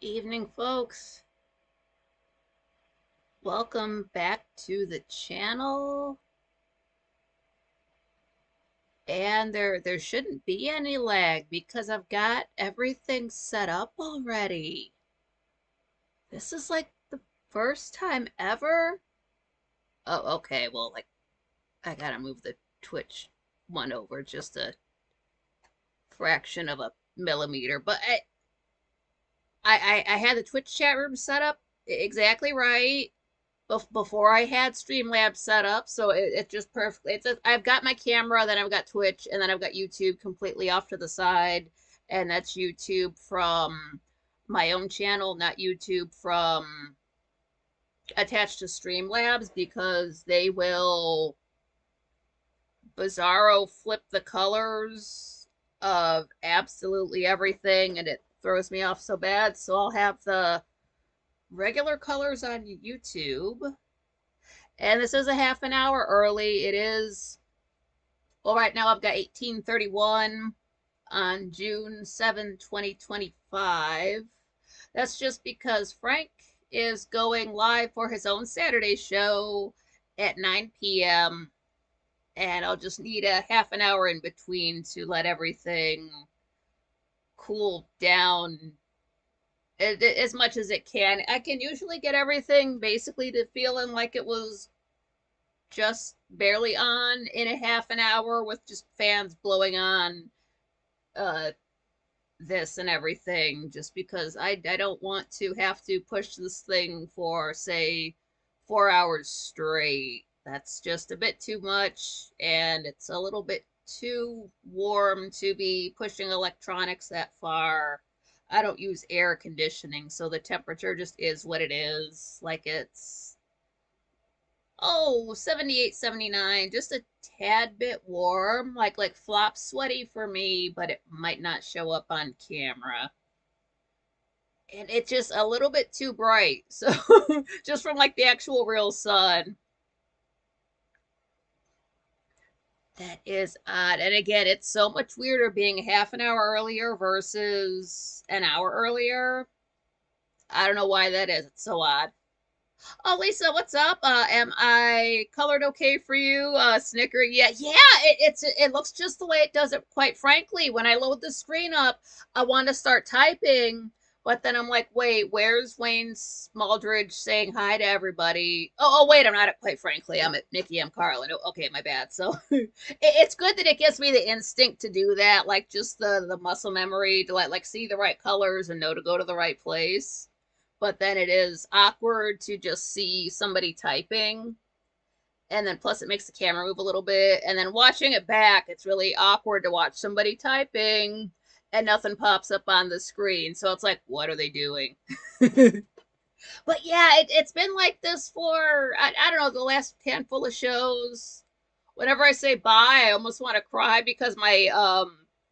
Evening, folks. Welcome back to the channel. And there shouldn't be any lag because I've got everything set up already. This is like the first time ever. Oh, okay. Well, like I gotta move the Twitch one over just a fraction of a millimeter. But I had the Twitch chat room set up exactly right before I had Streamlabs set up, so it just perfectly. I've got my camera, then I've got Twitch, and then I've got YouTube completely off to the side, and that's YouTube from my own channel, not YouTube from attached to Streamlabs because they will bizarro flip the colors of absolutely everything, and it throws me off so bad. So I'll have the regular colors on YouTube. And this is a half an hour early. It is, well, right now I've got 1831 on June 7, 2025. That's just because Frank is going live for his own Saturday show at 9 p.m. And I'll just need a half an hour in between to let everything cool down as much as it can. I can usually get everything basically to feeling like it was just barely on in a half an hour with just fans blowing on uh this and everything, just because I don't want to have to push this thing for say 4 hours straight. That's just a bit too much, and it's a little bit too warm to be pushing electronics that far. I don't use air conditioning, so the temperature just is what it is. Like it's 78, 79, just a tad bit warm, like flop sweaty for me, but it might not show up on camera. And it's just a little bit too bright. So just from like the actual real sun. That is odd. And again, it's so much weirder being half an hour earlier versus an hour earlier. I don't know why that is. It's so odd. Oh, Lisa, what's up? Am I colored okay for you? Snicker, yeah. It looks just the way it does it. Quite frankly, when I load the screen up, I want to start typing, but then I'm like, wait, where's Wayne Smaldridge saying hi to everybody? Wait, I'm not at. Quite frankly, I'm at Nikki M. Carlin. Okay, my bad. So it's good that it gives me the instinct to do that, like just the muscle memory to like see the right colors and know to go to the right place, but then it is awkward to just see somebody typing. And then plus it makes the camera move a little bit. And then watching it back, it's really awkward to watch somebody typing and nothing pops up on the screen. So it's like, what are they doing? But yeah, it's been like this for, I don't know, the last handful of shows. Whenever I say bye, I almost want to cry because my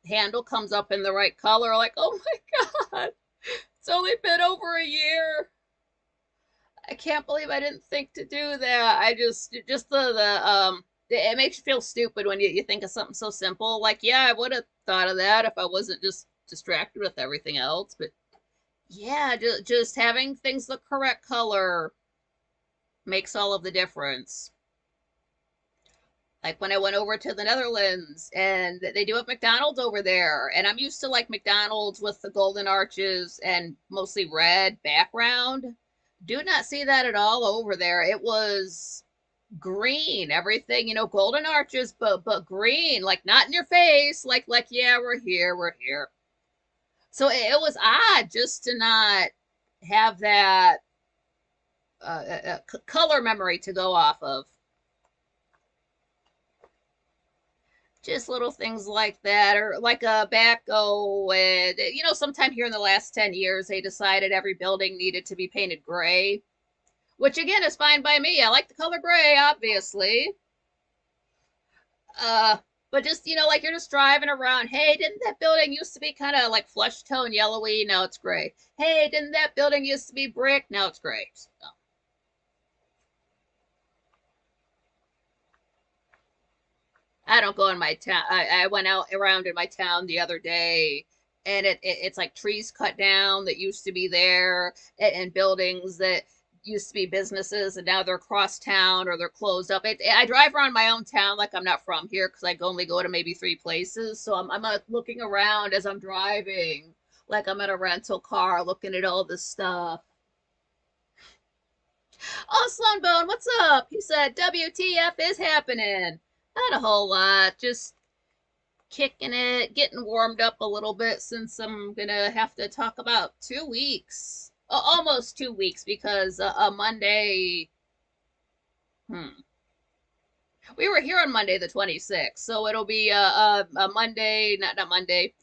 handle comes up in the right color. Like, oh my God, it's only been over a year. I can't believe I didn't think to do that. I just the it makes you feel stupid when you think of something so simple. Like, yeah, I would have thought of that if I wasn't just distracted with everything else. But yeah, just having things the correct color makes all of the difference. Like when I went over to the Netherlands and they do have McDonald's over there, and I'm used to like McDonald's with the golden arches and mostly red background. Do not see that at all over there. It was green, everything, golden arches, but green, like not in your face, like yeah, we're here. So it was odd just to not have that color memory to go off of. Just little things like that, or like a back and sometime here in the last 10 years they decided every building needed to be painted gray, which again is fine by me. I like the color gray, obviously. uh but just like you're just driving around, hey, didn't that building used to be kind of like flush tone yellowy, now it's gray. Hey, didn't that building used to be brick, now it's gray. So, I don't go in my town. I went out around in my town the other day, and it's like trees cut down that used to be there, and buildings that used to be businesses and now they're across town or they're closed up. I drive around my own town like I'm not from here because I only go to maybe 3 places. So I'm looking around as I'm driving like I'm in a rental car looking at all this stuff. Oh, Sloan Bone, what's up? He said, WTF is happening. Not a whole lot, just kicking it, getting warmed up a little bit since I'm gonna have to talk about 2 weeks. Almost 2 weeks because Monday. Hmm. We were here on Monday the 26th, so it'll be a Monday, not Monday,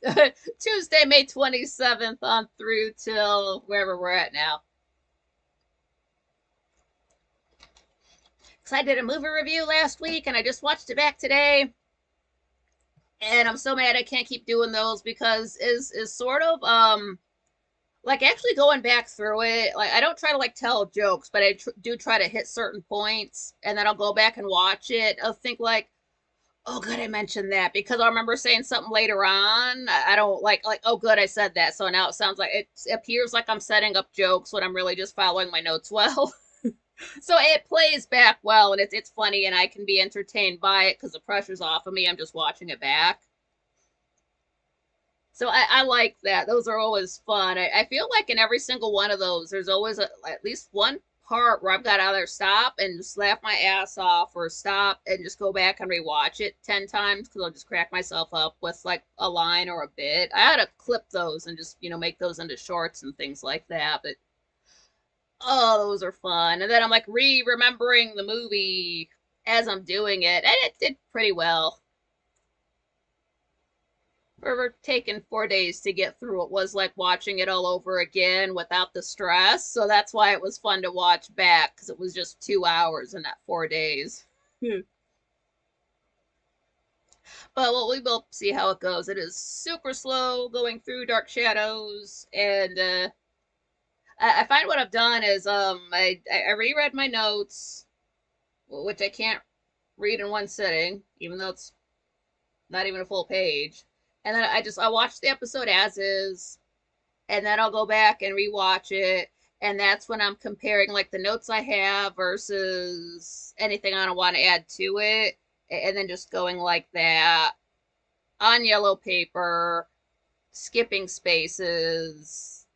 Tuesday, May 27th on through till wherever we're at now. Because I did a movie review last week and I just watched it back today. And I'm so mad I can't keep doing those because is sort of like actually going back through it. Like I don't try to like tell jokes, but I do try to hit certain points, and then I'll go back and watch it. I'll think like, oh good, I mentioned that because I remember saying something later on. I don't like oh good, I said that. So now it sounds like it appears like I'm setting up jokes when I'm really just following my notes well. So it plays back well, and it's funny, and I can be entertained by it because the pressure's off of me. I'm just watching it back. So I like that. Those are always fun. I feel like in every single one of those, there's always at least one part where I've got to either stop and just laugh my ass off or stop and just go back and rewatch it 10 times because I'll just crack myself up with like a line or a bit. I had to clip those and just, make those into shorts and things like that. But oh, those are fun. And then I'm like remembering the movie as I'm doing it, and it did pretty well. For taking 4 days to get through it was like watching it all over again without the stress. So that's why it was fun to watch back because it was just 2 hours in that 4 days. But well, we will see how it goes. It is super slow going through Dark Shadows, and I find what I've done is I reread my notes, which I can't read in one sitting, even though it's not even a full page. And then I watch the episode as is, and then I'll go back and rewatch it, and that's when I'm comparing like the notes I have versus anything I don't want to add to it, and then just going like that on yellow paper, skipping spaces,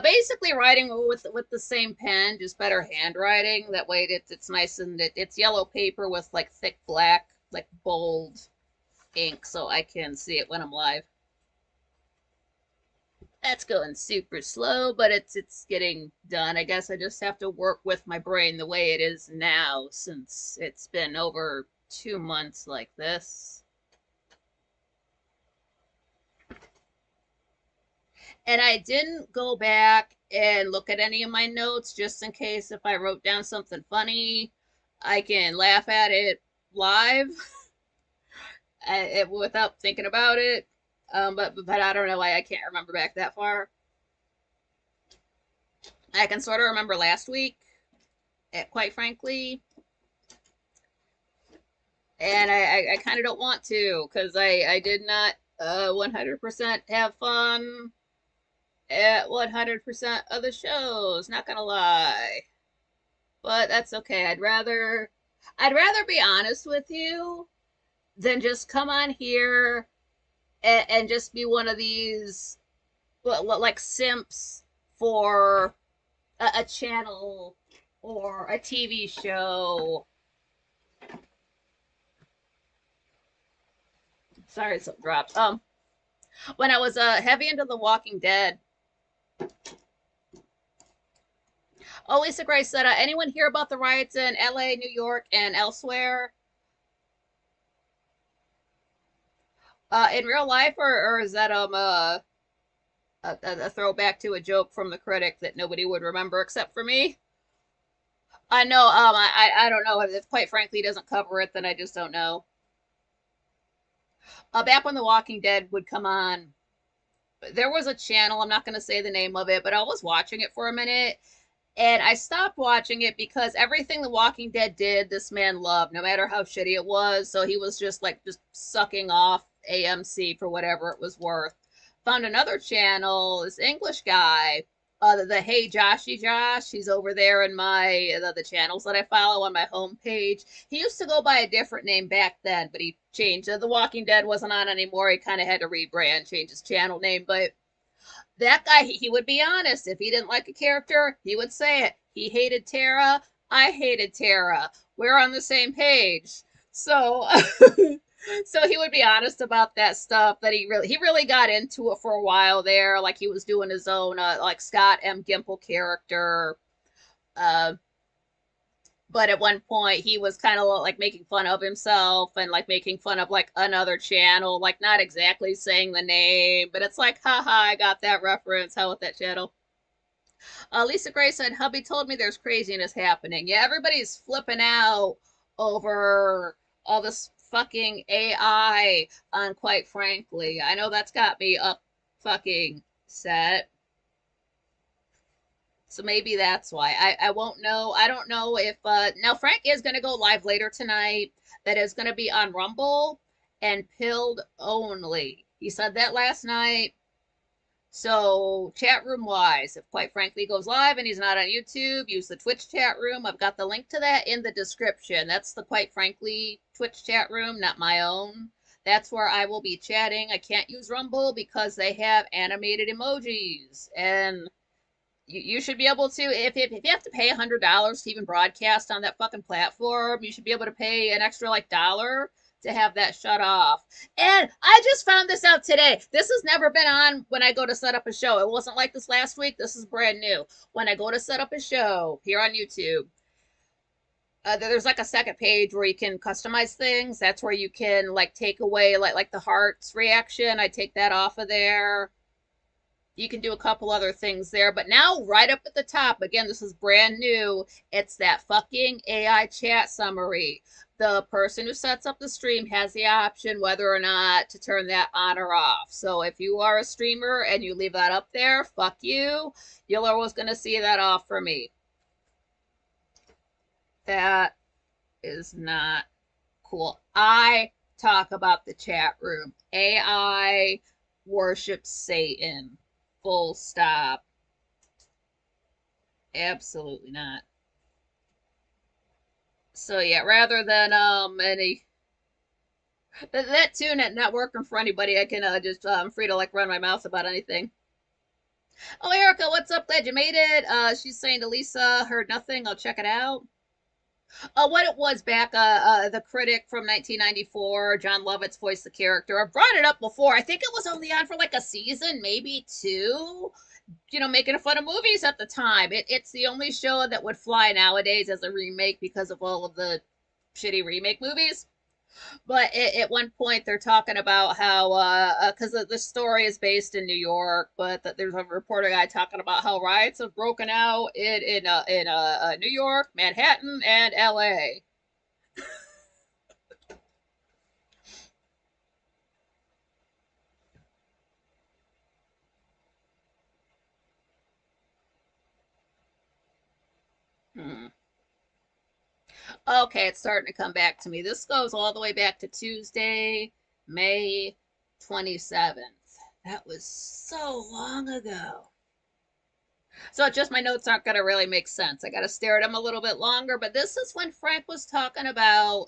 basically writing with the same pen, just better handwriting. That way it's nice, and it's yellow paper with like thick black, like bold ink, so I can see it when I'm live. That's going super slow, but it's getting done. I guess I just have to work with my brain the way it is now since it's been over 2 months like this. And I didn't go back and look at any of my notes just in case if I wrote down something funny, I can laugh at it live without thinking about it. But I don't know why I can't remember back that far. I can sort of remember last week, quite frankly. And I kind of don't want to because I did not 100% have fun at 100% of the shows, not gonna lie. But that's okay. I'd rather be honest with you than just come on here and just be one of these like simps for a channel or a TV show. Sorry, something dropped. When I was heavy into The Walking Dead. Oh, Lisa Grace said, anyone hear about the riots in LA, New York, and elsewhere? In real life, or is that a throwback to a joke from the critic that nobody would remember except for me? I know. I don't know. If quite frankly doesn't cover it, then I just don't know. Back when The Walking Dead would come on, there was a channel. I'm not going to say the name of it, but I was watching it for a minute, and I stopped watching it because everything The Walking Dead did, this man loved, no matter how shitty it was. So he was just sucking off AMC for whatever it was worth. found another channel, this English guy, the Hey Joshy Josh. He's over there in my the channels that I follow on my homepage. He used to go by a different name back then, but he changed. The Walking Dead wasn't on anymore. He kind of had to rebrand, change his channel name. But that guy, he would be honest. If he didn't like a character, he would say it. He hated Tara. I hated Tara. We're on the same page. So so he would be honest about that stuff, that he really got into it for a while there, like he was doing his own like Scott M. Gimple character. Uh but at one point he was kind of like making fun of himself and like making fun of like another channel, like not exactly saying the name, but it's like, haha, I got that reference. How with that channel? Lisa Gray said, hubby told me there's craziness happening. Yeah, everybody's flipping out over all this fucking AI on Quite Frankly. I know that's got me up fucking set. So maybe that's why. I won't know. I don't know if now Frank is gonna go live later tonight. That is gonna be on Rumble and Pilled only. He said that last night. So chat room wise, if Quite Frankly goes live and he's not on YouTube, use the Twitch chat room. I've got the link to that in the description. That's the Quite Frankly Twitch chat room, not my own. That's where I will be chatting. I can't use Rumble because they have animated emojis, and you should be able to, if you have to pay $100 to even broadcast on that fucking platform, you should be able to pay an extra like dollar to have that shut off. And I just found this out today. This has never been on when I go to set up a show. It wasn't like this last week. This is brand new. When I go to set up a show here on YouTube, there's like a second page where you can customize things. That's where you can like take away like the hearts reaction. I take that off of there. You can do a couple other things there, but now right up at the top, again, this is brand new, it's that fucking AI chat summary. The person who sets up the stream has the option whether or not to turn that on or off. So if you are a streamer and you leave that up there, fuck you. You're always going to see that off for me. That is not cool. I talk about the chat room. AI worships Satan. Full stop. Absolutely not. So yeah, rather than any that too not working for anybody, I can just I'm free to like run my mouth about anything. Oh, Erica, what's up? Glad you made it. She's saying to Lisa, heard nothing. I'll check it out. What it was back, the critic from 1994, John Lovitz voiced the character. I brought it up before. I think it was only on for like a season, maybe two. You know, making fun of movies at the time. It's the only show that would fly nowadays as a remake because of all of the shitty remake movies. But at one point, they're talking about how, because the story is based in New York, but there's a reporter guy talking about how riots have broken out in New York, Manhattan, and L.A. Hmm. Okay, it's starting to come back to me. This goes all the way back to Tuesday, May 27th. That was so long ago. So just my notes aren't going to really make sense. I got to stare at them a little bit longer. But this is when Frank was talking about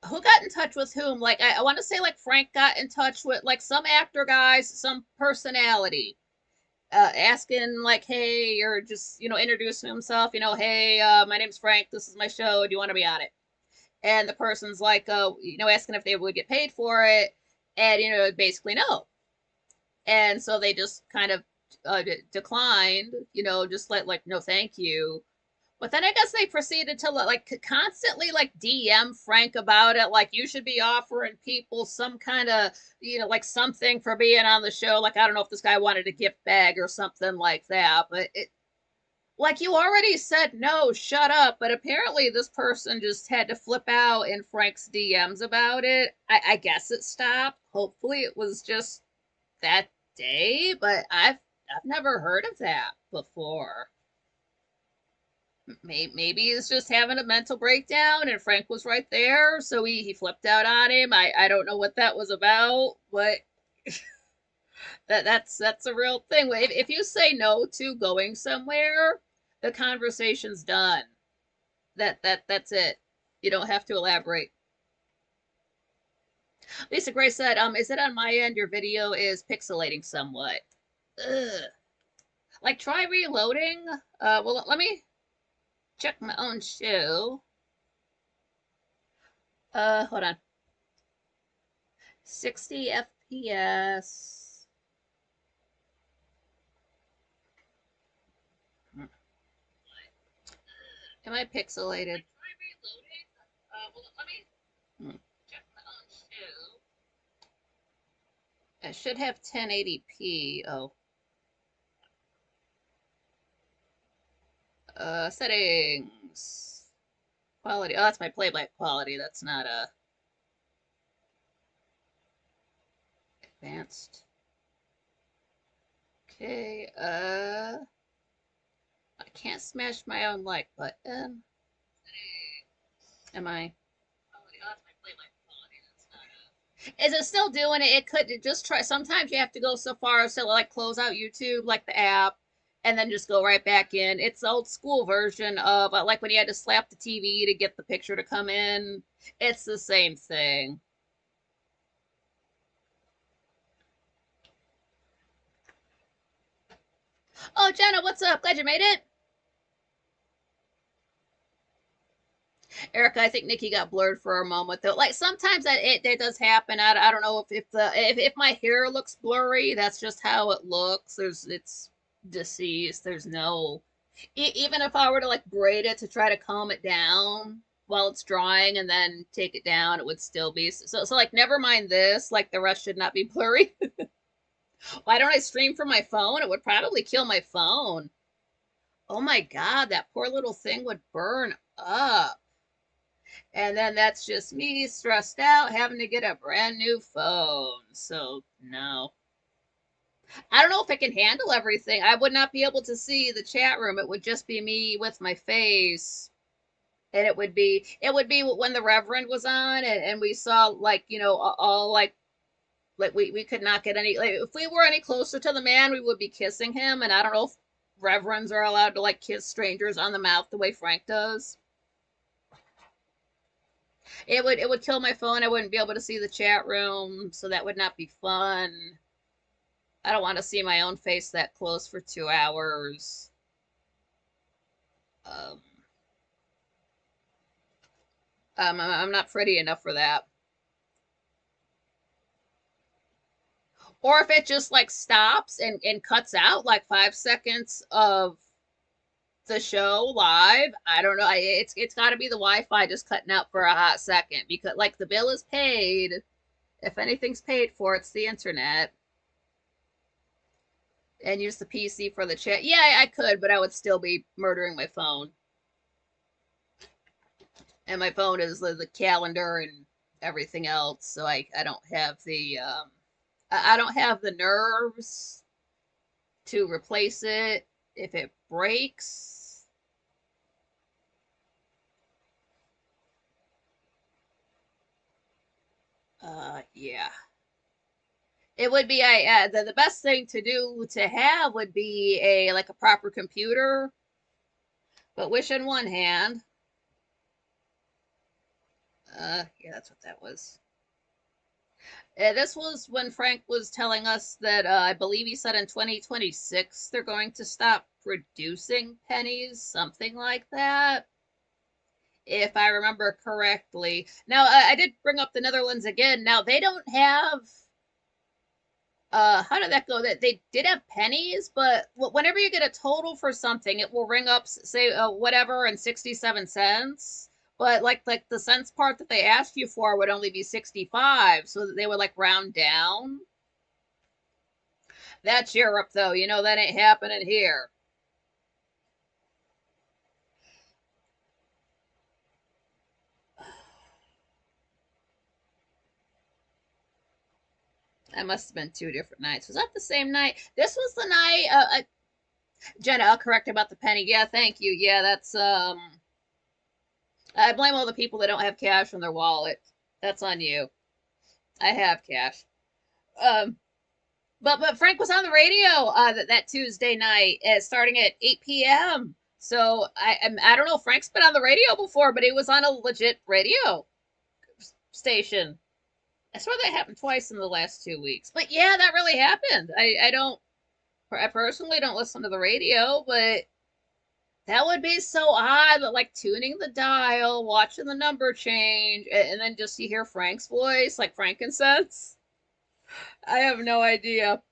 who got in touch with whom. Like, I want to say, like, Frank got in touch with, like, some actor guys, some personality. Asking like, hey, or just introducing himself. Hey, my name's Frank. This is my show. Do you want to be on it? And the person's like, asking if they would get paid for it, and basically no. And so they just kind of declined. Just like no, thank you. But then I guess they proceeded to like constantly like DM Frank about it. Like, you should be offering people some kind of, like something for being on the show. Like, I don't know if this guy wanted a gift bag or something like that. But like, you already said no, shut up. But apparently this person just had to flip out in Frank's DMs about it. I guess it stopped. Hopefully it was just that day. But I've never heard of that before. Maybe he's just having a mental breakdown and Frank was right there, so he flipped out on him. I don't know what that was about, but That's a real thing. If you say no to going somewhere, the conversation's done. That's it. You don't have to elaborate. Lisa Gray said, is it on my end? Your video is pixelating somewhat. Ugh. Like, try reloading. Well, let me check my own show. Hold on. 60 FPS. Am I pixelated? Well, let me check my own show. I should have 1080p. Oh. Settings. Quality. Oh, that's my playback quality. That's not advanced. Okay, I can't smash my own like button. Am I? Is it still doing it? It could just try. Sometimes you have to go so far as to like close out YouTube, like the app, and then just go right back in. It's the old school version of like when you had to slap the TV to get the picture to come in. It's the same thing. Oh, Jenna, what's up? Glad you made it. Erica, I think Nikki got blurred for a moment though. Like sometimes it does happen. I don't know if my hair looks blurry, that's just how it looks. It's deceased. There's no even if I were to like braid it to try to calm it down while it's drying and then take it down, it would still be so like never mind this. Like the rest should not be blurry. Why don't I stream from my phone? It would probably kill my phone. Oh my god, that poor little thing would burn up. And then that's just me stressed out having to get a brand new phone. So, no. I don't know if it can handle everything. I would not be able to see the chat room. It would just be me with my face. And it would be when the Reverend was on and we saw like, all like we could not get any like if we were any closer to the man, we would be kissing him. And I don't know if reverends are allowed to like kiss strangers on the mouth the way Frank does. It would kill my phone. I wouldn't be able to see the chat room, so that would not be fun. I don't want to see my own face that close for 2 hours. Um, I'm not pretty enough for that. Or if it just like stops and cuts out like 5 seconds of the show live, I don't know. It's got to be the Wi-Fi just cutting out for a hot second because like the bill is paid. If anything's paid for, it's the internet. And use the PC for the chat. Yeah, I could, but I would still be murdering my phone. And my phone is the calendar and everything else, so I don't have I don't have the nerves to replace it if it breaks. Yeah. It would be the best thing to do to have would be a like a proper computer, but wish in one hand. Yeah, that's what that was. This was when Frank was telling us that I believe he said in 2026 they're going to stop producing pennies, something like that, if I remember correctly. Now, I did bring up the Netherlands again. Now, they don't have how did that go? That they did have pennies, but whenever you get a total for something, it will ring up say whatever and 67 cents. But like the cents part that they asked you for would only be 65, so that they would like round down. That's Europe though. You know that ain't happening here. That must have been 2 different nights. Was that the same night? This was the night. Jenna, I'll correct about the penny. Yeah, thank you. Yeah, that's I blame all the people that don't have cash in their wallet. That's on you. I have cash. Um, But Frank was on the radio that Tuesday night, starting at 8 p.m. So I don't know. Frank's been on the radio before, but he was on a legit radio station. I swear that happened twice in the last 2 weeks. But yeah, that really happened. I personally don't listen to the radio, but that would be so odd. Like tuning the dial, watching the number change, and then just you hear Frank's voice, like Frankincense. I have no idea.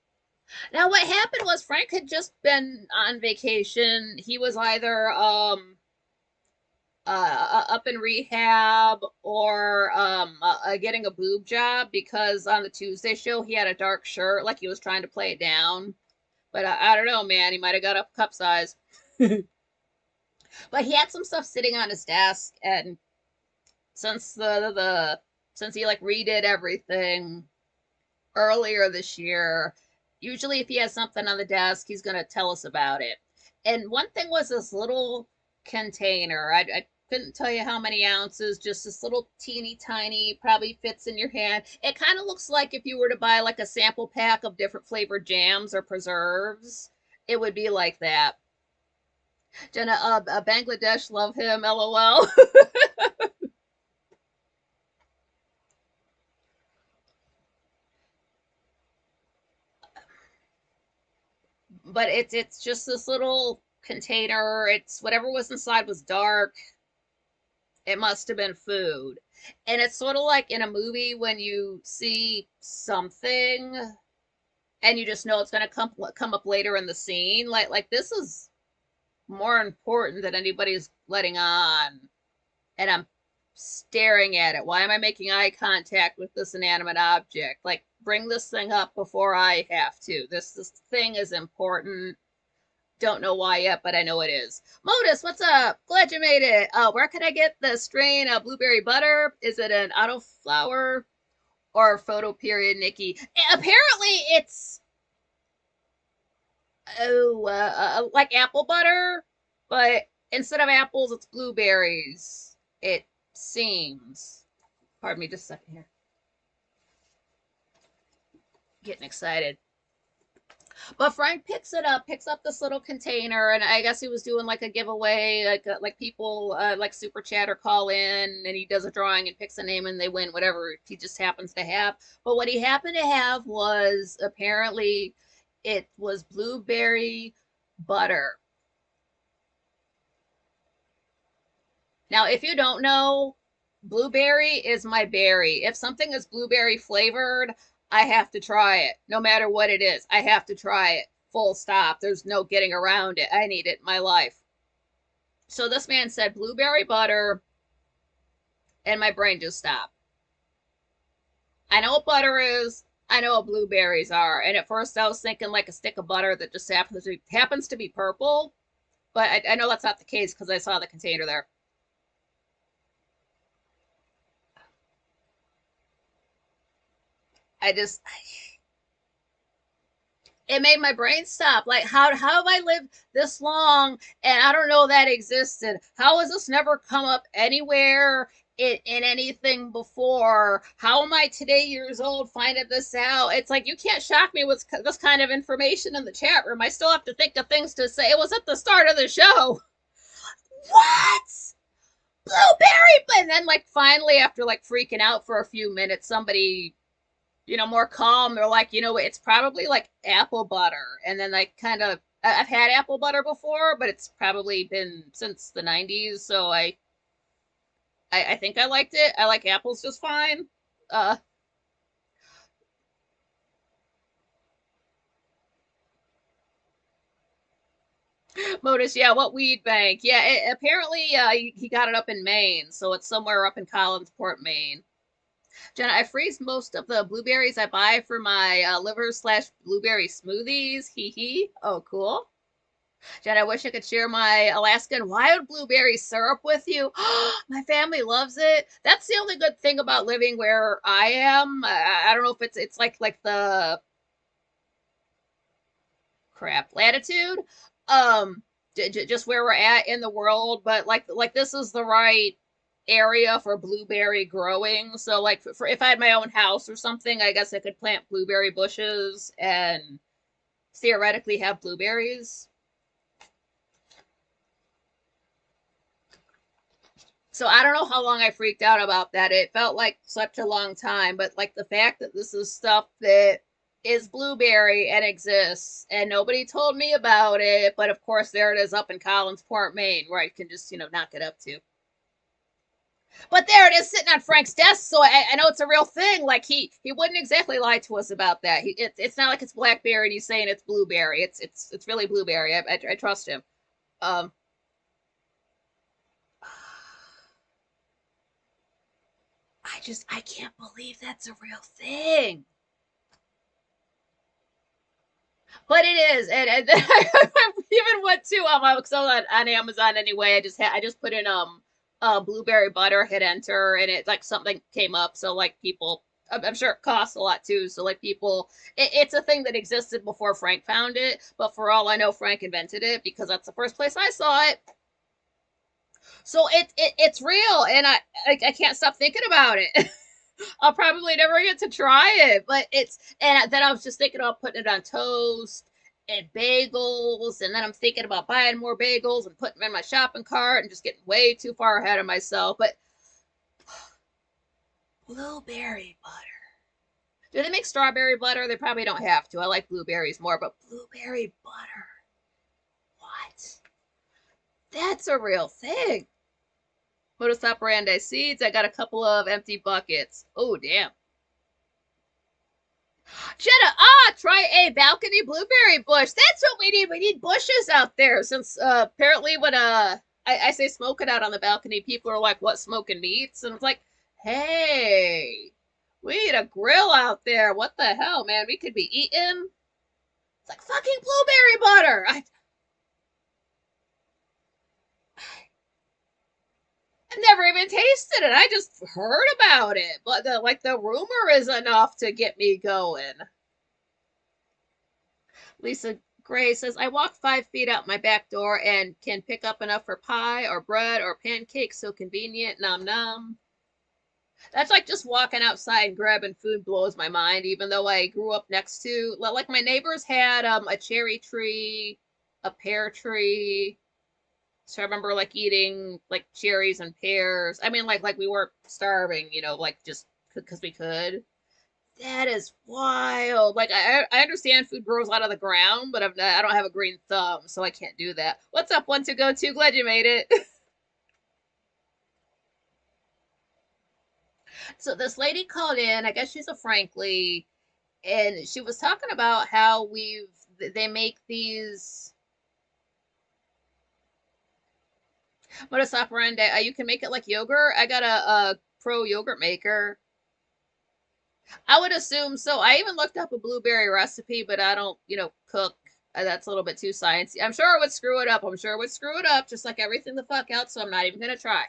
Now, what happened was Frank had just been on vacation. He was either up in rehab or getting a boob job because on the Tuesday show he had a dark shirt, like he was trying to play it down. But I don't know, man. He might have got up cup size. But he had some stuff sitting on his desk, and since the since he like redid everything earlier this year, usually if he has something on the desk, he's gonna tell us about it. And one thing was this little container. I couldn't tell you how many ounces, just this little teeny tiny, probably fits in your hand. It kind of looks like if you were to buy like a sample pack of different flavored jams or preserves, it would be like that. Jenna, Bangladesh love him, lol. But it's just this little container. It's whatever was inside was dark. It must have been food. And it's sort of like in a movie when you see something and you just know it's going to come up later in the scene. Like this is more important than anybody's letting on. And I'm staring at it. Why am I making eye contact with this inanimate object? Like, bring this thing up before I have to. This thing is important. Don't know why yet, but I know it is. Modus, what's up? Glad you made it. Where can I get the strain of blueberry butter? Is it an autoflower or photo period, Nikki? Apparently, it's like apple butter, but instead of apples, it's blueberries. It seems. Pardon me, just a second here. Getting excited. But Frank picks it up, picks up this little container, and I guess he was doing like a giveaway, like people like super chat or call in, and he does a drawing and picks a name and they win whatever he just happens to have. But what he happened to have was apparently it was blueberry butter. Now, if you don't know, blueberry is my berry. If something is blueberry flavored, I have to try it. No matter what it is, I have to try it. Full stop. There's no getting around it. I need it in my life. So this man said blueberry butter, and my brain just stopped. I know what butter is. I know what blueberries are. And at first I was thinking like a stick of butter that just happens to be purple. But I know that's not the case because I saw the container there. I just it made my brain stop. Like how have I lived this long and I don't know that existed? How has this never come up anywhere in anything before? How am I today years old finding this out? It's like you can't shock me with this kind of information in the chat room. I still have to think of things to say. It was at the start of the show. What? Blueberry, and then like finally after like freaking out for a few minutes, somebody more calm. They're like, it's probably like apple butter. And then like kind of, I've had apple butter before, but it's probably been since the 90s. So I think I liked it. I like apples just fine. Uh, Modus, yeah, what weed bank? Yeah, apparently he got it up in Maine. So it's somewhere up in Collinsport, Maine. Jenna, I freeze most of the blueberries I buy for my liver/blueberry smoothies. Hee hee. Oh, cool. Jen, I wish I could share my Alaskan wild blueberry syrup with you. My family loves it. That's the only good thing about living where I am. I don't know if it's like the crap latitude, um, just where we're at in the world. But like this is the right area for blueberry growing. So like for if I had my own house or something, I guess I could plant blueberry bushes and theoretically have blueberries. So I don't know how long I freaked out about that. It felt like such a long time, but like the fact that this is stuff that is blueberry and exists and nobody told me about it, but of course there it is up in Collinsport, Maine, where I can just, knock it up to. But there it is sitting on Frank's desk, so I know it's a real thing. Like he wouldn't exactly lie to us about that. It's not like it's blackberry and he's saying it's blueberry. It's really blueberry. I trust him. Um, I can't believe that's a real thing. But it is, and then I even went to because I was on Amazon anyway. I just put in blueberry butter, hit enter, and it like something came up. So like people, I'm sure it costs a lot too. So like people, it's a thing that existed before Frank found it. But for all I know, Frank invented it because that's the first place I saw it. So it's real, and I can't stop thinking about it. I'll probably never get to try it, but and then I was just thinking about putting it on toast and bagels, and then I'm thinking about buying more bagels and putting them in my shopping cart and just getting way too far ahead of myself. But blueberry butter. Do they make strawberry butter? They probably don't have to. I like blueberries more, but blueberry butter. What? That's a real thing. Modus operandi seeds. I got a couple of empty buckets. Oh, damn. Jenna, try a balcony blueberry bush. That's what we need. We need bushes out there. Since apparently when I say smoke it out on the balcony, people are like, "What, smoking meats?" And it's like, hey, we need a grill out there. What the hell, man? We could be eating. It's like fucking blueberry butter. I've never even tasted it. I just heard about it, but the rumor is enough to get me going. Lisa Gray says, I walk 5 feet out my back door and can pick up enough for pie or bread or pancakes. So convenient. Nom nom. That's like just walking outside and grabbing food blows my mind, even though I grew up next to, like my neighbors had a cherry tree, a pear tree. So I remember like eating like cherries and pears. I mean, like we weren't starving, like just because we could. That is wild. Like I understand food grows out of the ground, but I don't have a green thumb, so I can't do that. What's up, one to go to? Glad you made it. So this lady called in. I guess she's a Frankly, and she was talking about how they make these modus operandi. You can make it like yogurt. I got a pro yogurt maker. I would assume so. I even looked up a blueberry recipe, but I don't, cook. That's a little bit too sciencey. I'm sure it would screw it up. I'm sure it would screw it up, just like everything the fuck else. So I'm not even gonna try.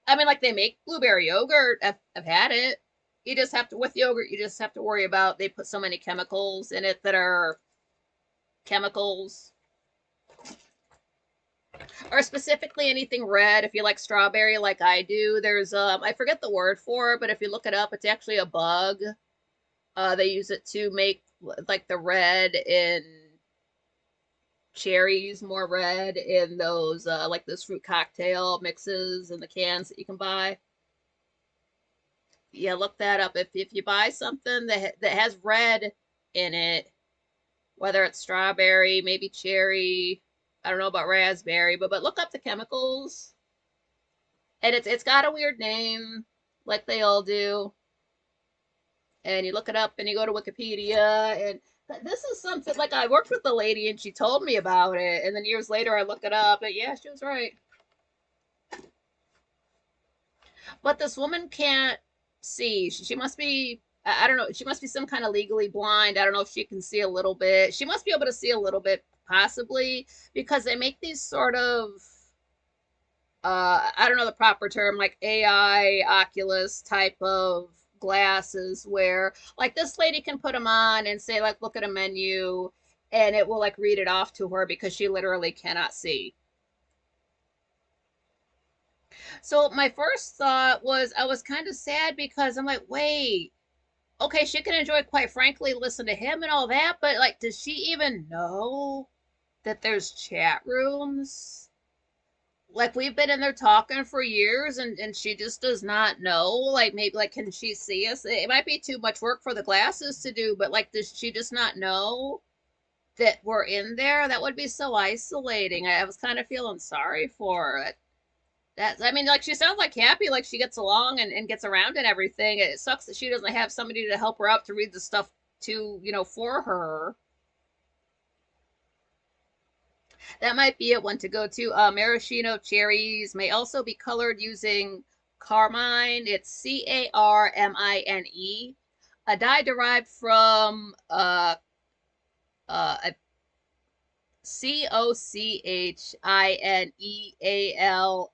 I mean, like they make blueberry yogurt. I've had it. You just have to with yogurt. You just have to worry about they put so many chemicals in it that are chemicals, or specifically anything red. If you like strawberry, like I do, there's I forget the word for it, but if you look it up, it's actually a bug. They use it to make like the red in cherries more red in those like those fruit cocktail mixes in the cans that you can buy. Yeah, look that up. If you buy something that has red in it, whether it's strawberry, maybe cherry, I don't know about raspberry, but look up the chemicals. And it's got a weird name, like they all do. And you look it up and you go to Wikipedia, and this is something like I worked with the lady and she told me about it, and then years later I look it up and yeah, she was right. But this woman can't see. She must be, I don't know, she must be some kind of legally blind. I don't know if she can see a little bit. She must be able to see a little bit, possibly, because they make these sort of, I don't know the proper term, like AI, Oculus type of glasses where, like, this lady can put them on and say, like, look at a menu, and it will, like, read it off to her because she literally cannot see. So my first thought was I was kind of sad because I'm like, wait, okay, she can enjoy, quite frankly, listen to him and all that, but like, does she even know that there's chat rooms? Like we've been in there talking for years and she just does not know. Like maybe like can she see us? It might be too much work for the glasses to do, but like does she just not know that we're in there? That would be so isolating. I was kind of feeling sorry for her. That I mean, like she sounds like happy, like she gets along and gets around and everything. It sucks that she doesn't have somebody to help her out to read the stuff to, for her. That might be it. One to go to. Maraschino cherries may also be colored using carmine. It's Carmine, a dye derived from a Coccineal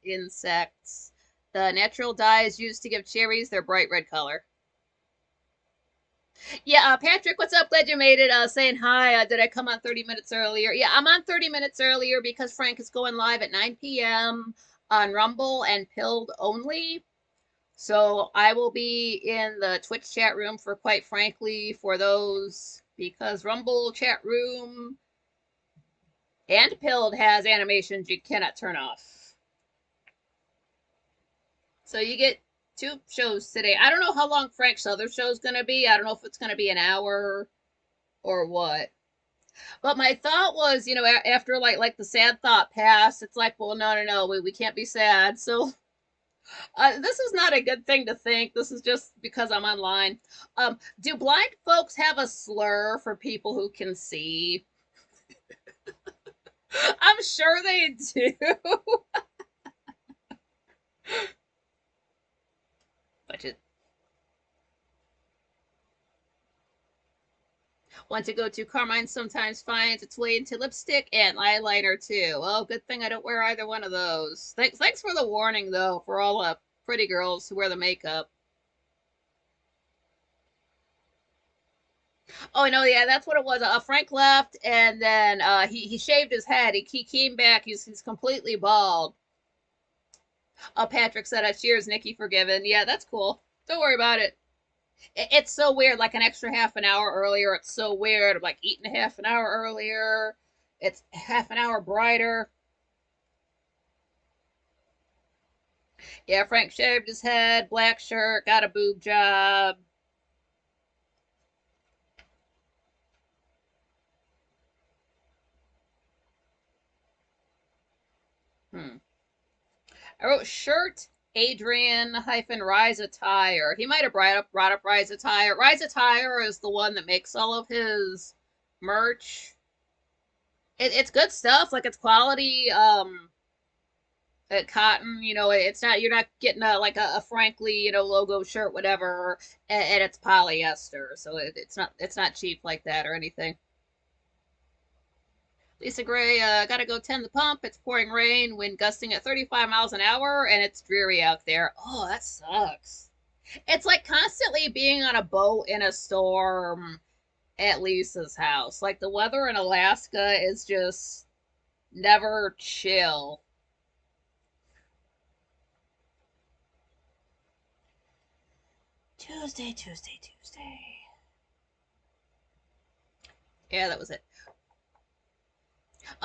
insects. The natural dye is used to give cherries their bright red color. Yeah, Patrick, what's up? Glad you made it. Saying hi. Did I come on 30 minutes earlier? Yeah, I'm on 30 minutes earlier because Frank is going live at 9 p.m. on Rumble and Pilled only. So I will be in the Twitch chat room for, quite frankly, for those, because Rumble chat room and Pilled has animations you cannot turn off. So you get two shows today. I don't know how long Frank's other show's going to be. I don't know if it's going to be an hour or what. But my thought was, after like the sad thought passed, it's like, well, no, no, no, we can't be sad. So this is not a good thing to think. This is just because I'm online. Do blind folks have a slur for people who can see? I'm sure they do. But it want to go to Carmine sometimes finds its way into lipstick and eyeliner too. Well, good thing I don't wear either one of those. Thanks for the warning though, for all the pretty girls who wear the makeup. Oh no, yeah, that's what it was. Frank left, and then he shaved his head. He came back. He's completely bald. Patrick said, "Cheers, Nikki, forgiven." Yeah, that's cool. Don't worry about it. It's so weird. Like an extra half an hour earlier. It's so weird. I'm like eating a half an hour earlier. It's half an hour brighter. Yeah, Frank shaved his head, black shirt, got a boob job. Hmm. I wrote shirt Adrian hyphen Rise Attire. He might have brought up Rise Attire. Rise Attire is the one that makes all of his merch. It's good stuff. Like it's quality cotton. It's not, you're not getting a frankly logo shirt whatever, and it's polyester, so it's not cheap like that or anything. Lisa Gray, gotta go tend the pump. It's pouring rain, wind gusting at 35 miles an hour, and it's dreary out there. Oh, that sucks. It's like constantly being on a boat in a storm at Lisa's house. Like the weather in Alaska is just never chill. Tuesday, Tuesday, Tuesday. Yeah, that was it.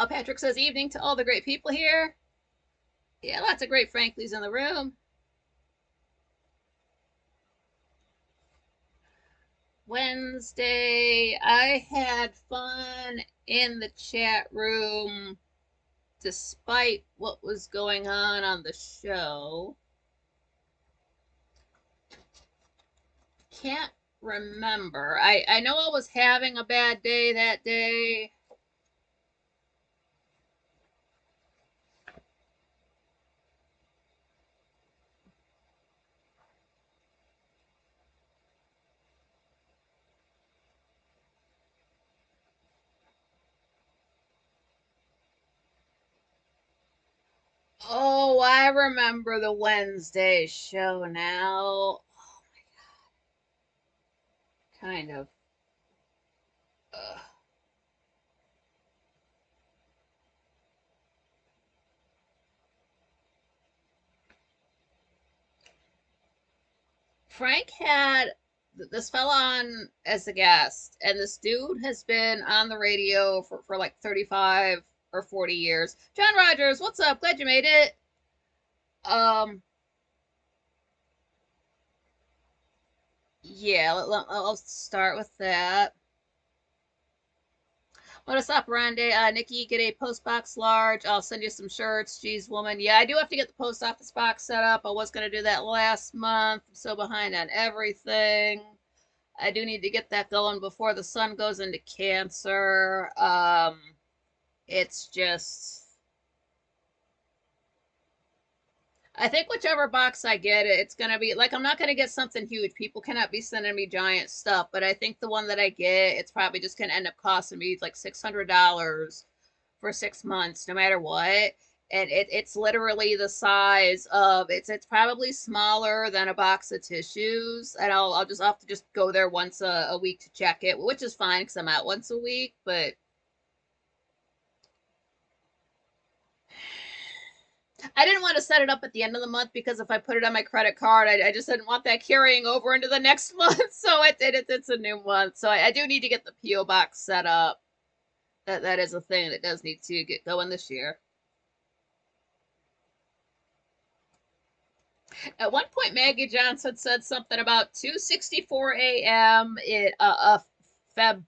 Patrick says evening to all the great people here. Yeah, lots of great Franklies in the room. Wednesday, I had fun in the chat room despite what was going on the show. Can't remember. I know I was having a bad day that day. Oh, I remember the Wednesday show now. Kind of. Ugh. Frank had this fella on as a guest, and this dude has been on the radio for like 35 or 40 years. John Rogers, what's up? Glad you made it. Um, yeah, I'll start with that. What is up, Randy? Nikki, get a post box large. I'll send you some shirts. Jeez, woman. Yeah, I do have to get the post office box set up. I was going to do that last month. I'm so behind on everything. I do need to get that going before the sun goes into Cancer. It's just, I think whichever box I get, it's gonna be like I'm not gonna get something huge. People cannot be sending me giant stuff, but I think the one that I get, it's probably just gonna end up costing me like $600 for 6 months, no matter what. And it's literally the size of it's probably smaller than a box of tissues, and I'll have to just go there once a week to check it, which is fine because I'm out once a week, but I didn't want to set it up at the end of the month because if I put it on my credit card, I just didn't want that carrying over into the next month. So it's a new month. So I do need to get the PO box set up. That is a thing that does need to get going this year. At one point, Maggie Johnson said something about 2:64 a.m. in February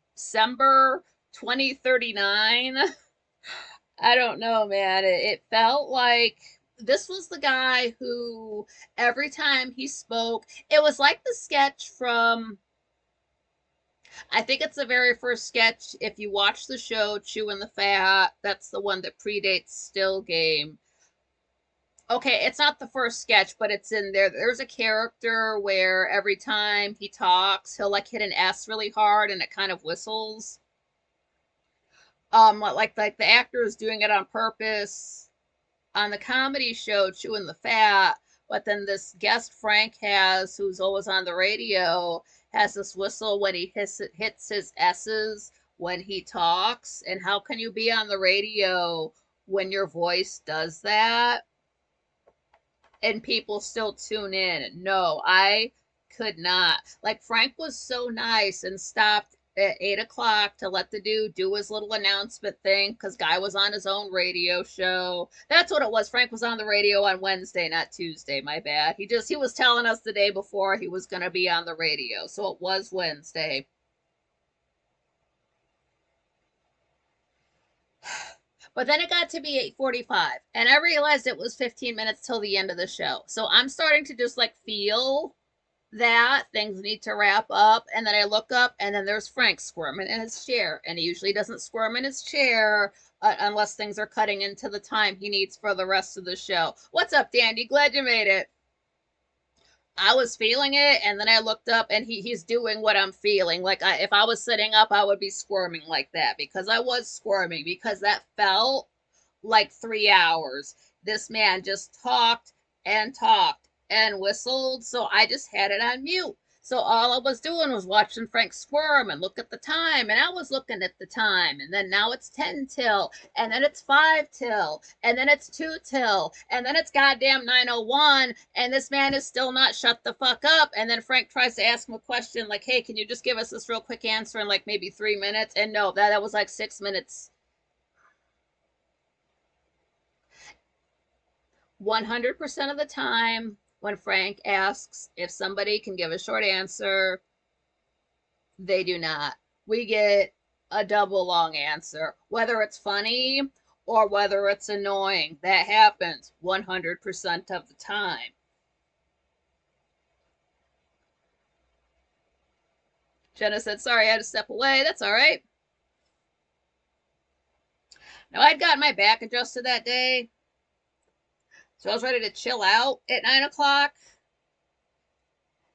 2039. I don't know, man. It felt like this was the guy who every time he spoke, it was like the sketch from, I think it's the very first sketch. If you watch the show Chewing the Fat, that's the one that predates Still Game. Okay, it's not the first sketch, but it's in there. There's a character where every time he talks, he'll like hit an S really hard and it kind of whistles. Like the actor is doing it on purpose on the comedy show Chewing the Fat, but then this guest Frank has, who's always on the radio, has this whistle when he hits his S's when he talks. And how can you be on the radio when your voice does that and people still tune in? No, I could not. Like, Frank was so nice and stopped at 8 o'clock to let the dude do his little announcement thing because guy was on his own radio show. That's what it was. Frank was on the radio on Wednesday, not Tuesday. My bad. He was telling us the day before he was going to be on the radio, so it was Wednesday. But then it got to be 8:45, and I realized it was 15 minutes till the end of the show. So I'm starting to just like feel that things need to wrap up, and then I look up and then there's Frank squirming in his chair, and he usually doesn't squirm in his chair unless things are cutting into the time he needs for the rest of the show. What's up, Dandy? Glad you made it. I was feeling it, and then I looked up, and he's doing what I'm feeling. Like if I was sitting up, I would be squirming like that because I was squirming because that felt like 3 hours. This man just talked and whistled, so I just had it on mute. So all I was doing was watching Frank squirm and look at the time, and I was looking at the time, and then now it's 10 till, and then it's 5 till, and then it's 2 till, and then it's goddamn 9:01, and this man is still not shut the fuck up. And then Frank tries to ask him a question like, hey, can you just give us this real quick answer in like maybe 3 minutes? And no, that was like 6 minutes. 100% of the time when Frank asks if somebody can give a short answer, they do not. We get a double long answer, whether it's funny or whether it's annoying. That happens 100% of the time. Jenna said, sorry, I had to step away. That's all right. Now, I'd gotten my back adjusted that day, so I was ready to chill out at 9 o'clock.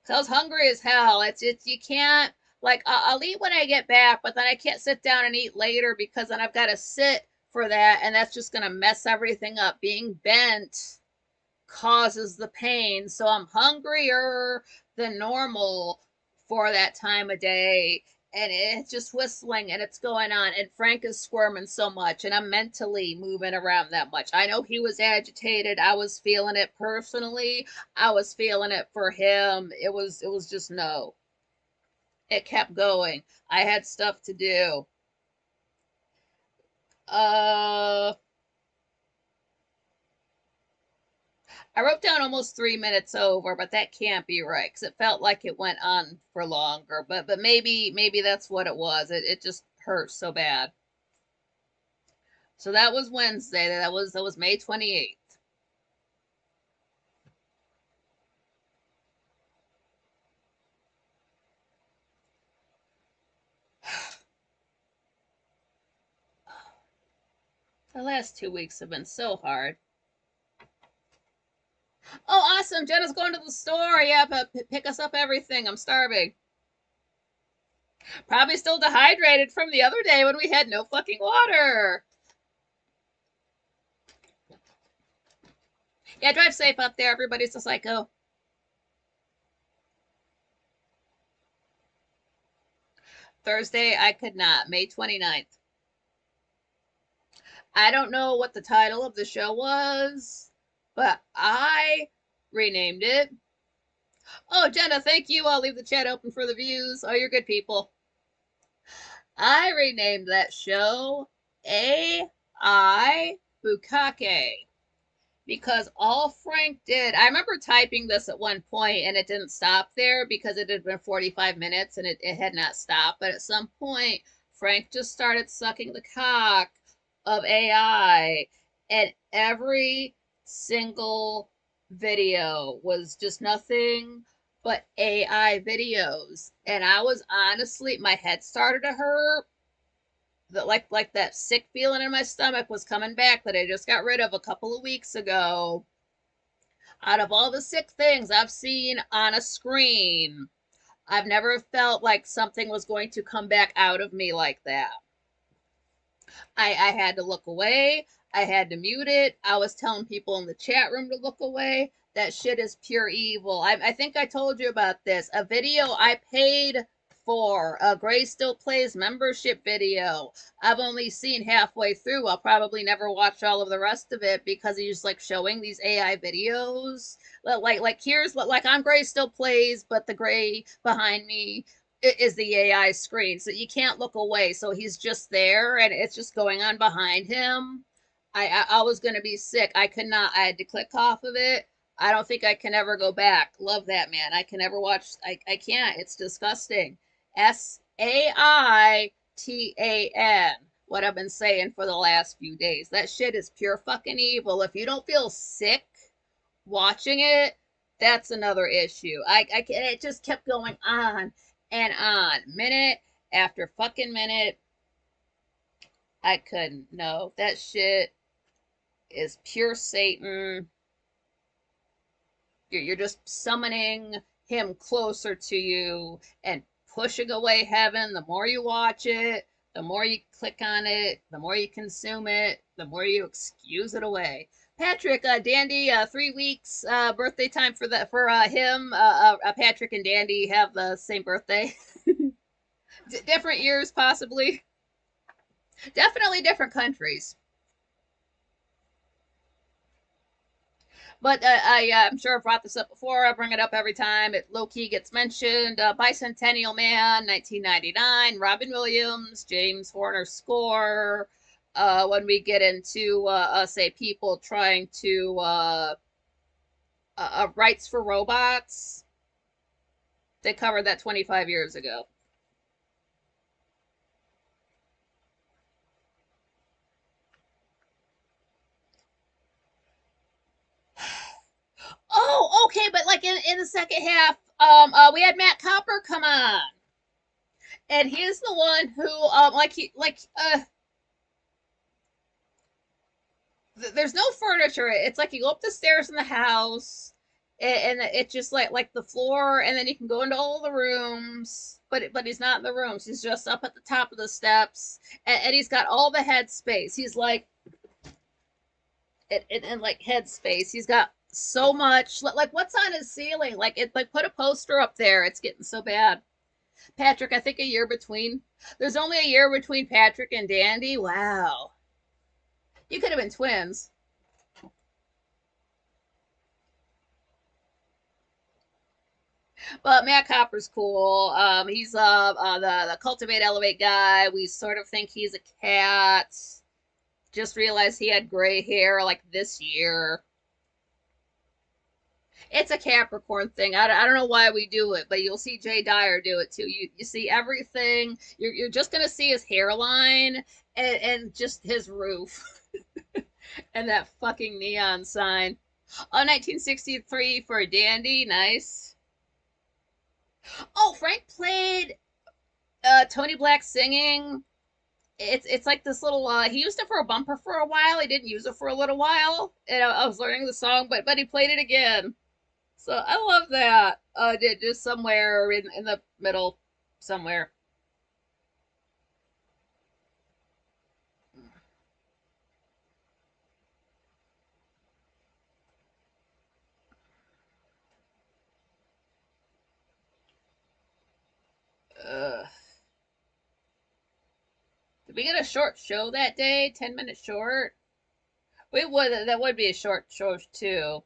So I was hungry as hell. It's you can't like I'll eat when I get back, but then I can't sit down and eat later because then I've got to sit for that, and that's just gonna mess everything up. Being bent causes the pain, so I'm hungrier than normal for that time of day. and it's just whistling and it's going on, and Frank is squirming so much, and I'm mentally moving around that much. I know he was agitated. I was feeling it personally. I was feeling it for him. It was just no. It kept going. I had stuff to do. Uh I wrote down almost 3 minutes over, but that can't be right because it felt like it went on for longer. But maybe that's what it was. It just hurt so bad. So that was Wednesday. That was May 28th. The last 2 weeks have been so hard. Oh, awesome! Jenna's going to the store. Yeah, but pick us up everything. I'm starving. Probably still dehydrated from the other day when we had no fucking water. Yeah, drive safe up there. Everybody's a psycho. Thursday, I could not. May 29th. I don't know what the title of the show was, but I renamed it. Oh, Jenna, thank you. I'll leave the chat open for the views. Oh, you're good people. I renamed that show AI Bukake because all Frank did, I remember typing this at one point and it didn't stop there because it had been 45 minutes and it had not stopped. But at some point, Frank just started sucking the cock of AI, and every single video was just nothing but AI videos. And I was honestly, my head started to hurt. That like that sick feeling in my stomach was coming back that I just got rid of a couple of weeks ago. Out of all the sick things I've seen on a screen, I've never felt like something was going to come back out of me like that. I had to look away. I had to mute it. I was telling people in the chat room to look away. That shit is pure evil. I think I told you about this. A video I paid for, a Gray Still Plays membership video. I've only seen halfway through. I'll probably never watch all of the rest of it because he's like showing these AI videos. Like here's what, like on Gray Still Plays, but the gray behind me is the AI screen, so you can't look away. So he's just there, and it's just going on behind him. I was gonna be sick. I could not. I had to click off of it. I don't think I can ever go back. Love that man. I can never watch. I can't. It's disgusting. SAITAN. What I've been saying for the last few days. That shit is pure fucking evil. If you don't feel sick watching it, that's another issue. It just kept going on and on, minute after fucking minute. I couldn't. No, that shit is pure Satan. You're just summoning him closer to you and pushing away heaven. The more you watch it, the more you click on it, the more you consume it, the more you excuse it away. Patrick, Dandy, 3 weeks birthday time for him. Patrick and Dandy have the same birthday. Different years, possibly. Definitely different countries. But I'm sure I've brought this up before. I bring it up every time it low key gets mentioned. Bicentennial Man, 1999. Robin Williams, James Horner score. When we get into, say, people trying to rights for robots, they covered that 25 years ago. Oh, okay, but like in the second half, we had Matt Copper come on, and he's the one who, there's no furniture. It's like you go up the stairs in the house, and it's just like the floor, and then you can go into all the rooms. But he's not in the rooms. He's just up at the top of the steps, and he's got all the headspace. He's like, and like headspace. He's got so much. Like what's on his ceiling? Like put a poster up there. It's getting so bad. Patrick, I think a year between. There's only a year between Patrick and Dandy. Wow. You could have been twins. But Matt Copper's cool. He's the cultivate elevate guy. We sort of think he's a cat. Just realized he had gray hair like this year. It's a Capricorn thing. I don't know why we do it, but you'll see Jay Dyer do it too. You see everything. You're just gonna see his hairline and just his roof and that fucking neon sign. Oh, 1963 for Dandy. Nice. Oh, Frank played Tony Black singing. It's like this little he used it for a bumper for a while. He didn't use it for a little while, and I was learning the song, but he played it again. So I love that. Just somewhere in the middle, somewhere. Ugh. Did we get a short show that day? 10 minutes short. We would that would be a short show too.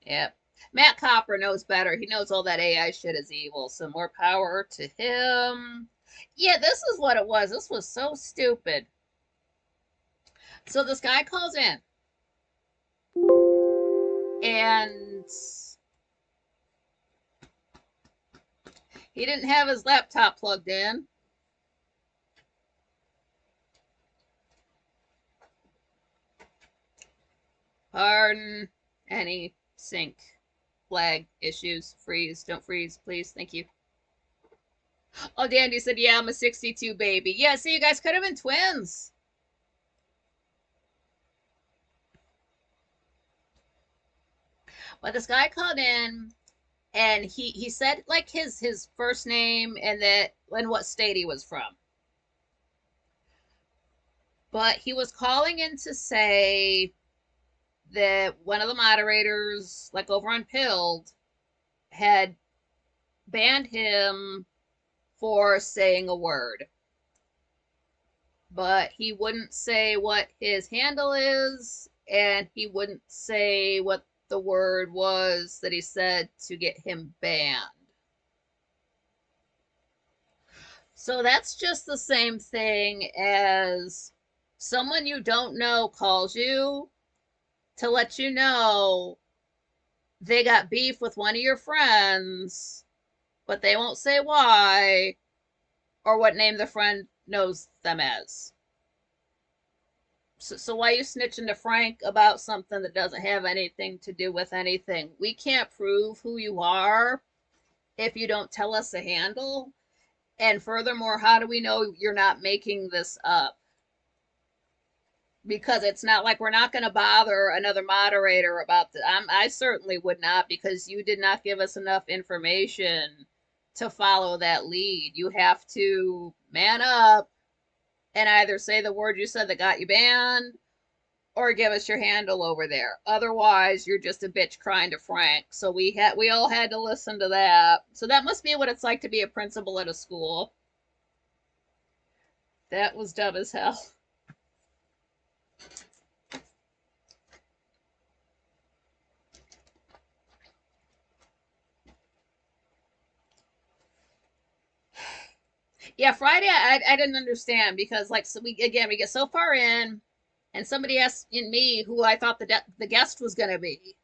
Yep. Matt Copper knows better. He knows all that AI shit is evil. So more power to him. Yeah, this is what it was. This was so stupid. So this guy calls in and he didn't have his laptop plugged in. Pardon any sync flag issues. Freeze. Don't freeze, please. Thank you. Oh, Dandy said, yeah, I'm a 62 baby. Yeah, see, you guys could have been twins. But this guy called in and he said like his first name and what state he was from. But he was calling in to say that one of the moderators, like over on Pilled, had banned him for saying a word. But he wouldn't say what his handle is, and he wouldn't say what the word was that he said to get him banned. So that's just the same thing as someone you don't know calls you to let you know they got beef with one of your friends, but they won't say why or what name the friend knows them as. So why are you snitching to Frank about something that doesn't have anything to do with anything? We can't prove who you are if you don't tell us a handle. And furthermore, how do we know you're not making this up? Because it's not like we're not going to bother another moderator about this. I certainly would not, because you did not give us enough information to follow that lead. You have to man up and either say the word you said that got you banned or give us your handle over there. Otherwise, you're just a bitch crying to Frank. So we all had to listen to that. So that must be what it's like to be a principal at a school. That was dumb as hell. Yeah, Friday I didn't understand because like so we get so far in and somebody asked me who I thought the guest was gonna be.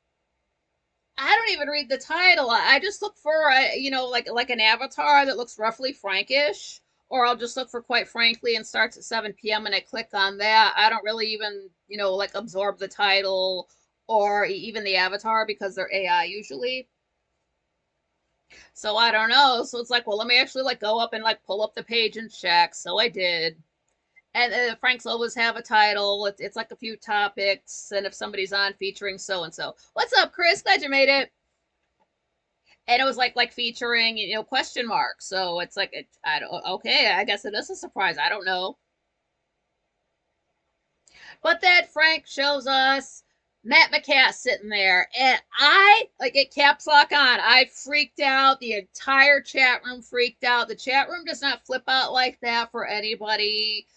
I don't even read the title. I just look for like an avatar that looks roughly Frankish, or I'll just look for quite frankly and starts at 7 p.m. and I click on that. I don't really even like absorb the title or even the avatar because they're AI usually. So I don't know. So it's like, well, let me actually like go up and like pull up the page and check. So I did. And Frank's always have a title. It's like a few topics, and if somebody's on featuring so and so. What's up, Chris? Glad you made it. And it was like featuring question mark. So it's like I don't okay. I guess it is a surprise. I don't know. But that Frank shows us Matt McCat sitting there, and I like it caps lock on. I freaked out. The entire chat room freaked out. The chat room does not flip out like that for anybody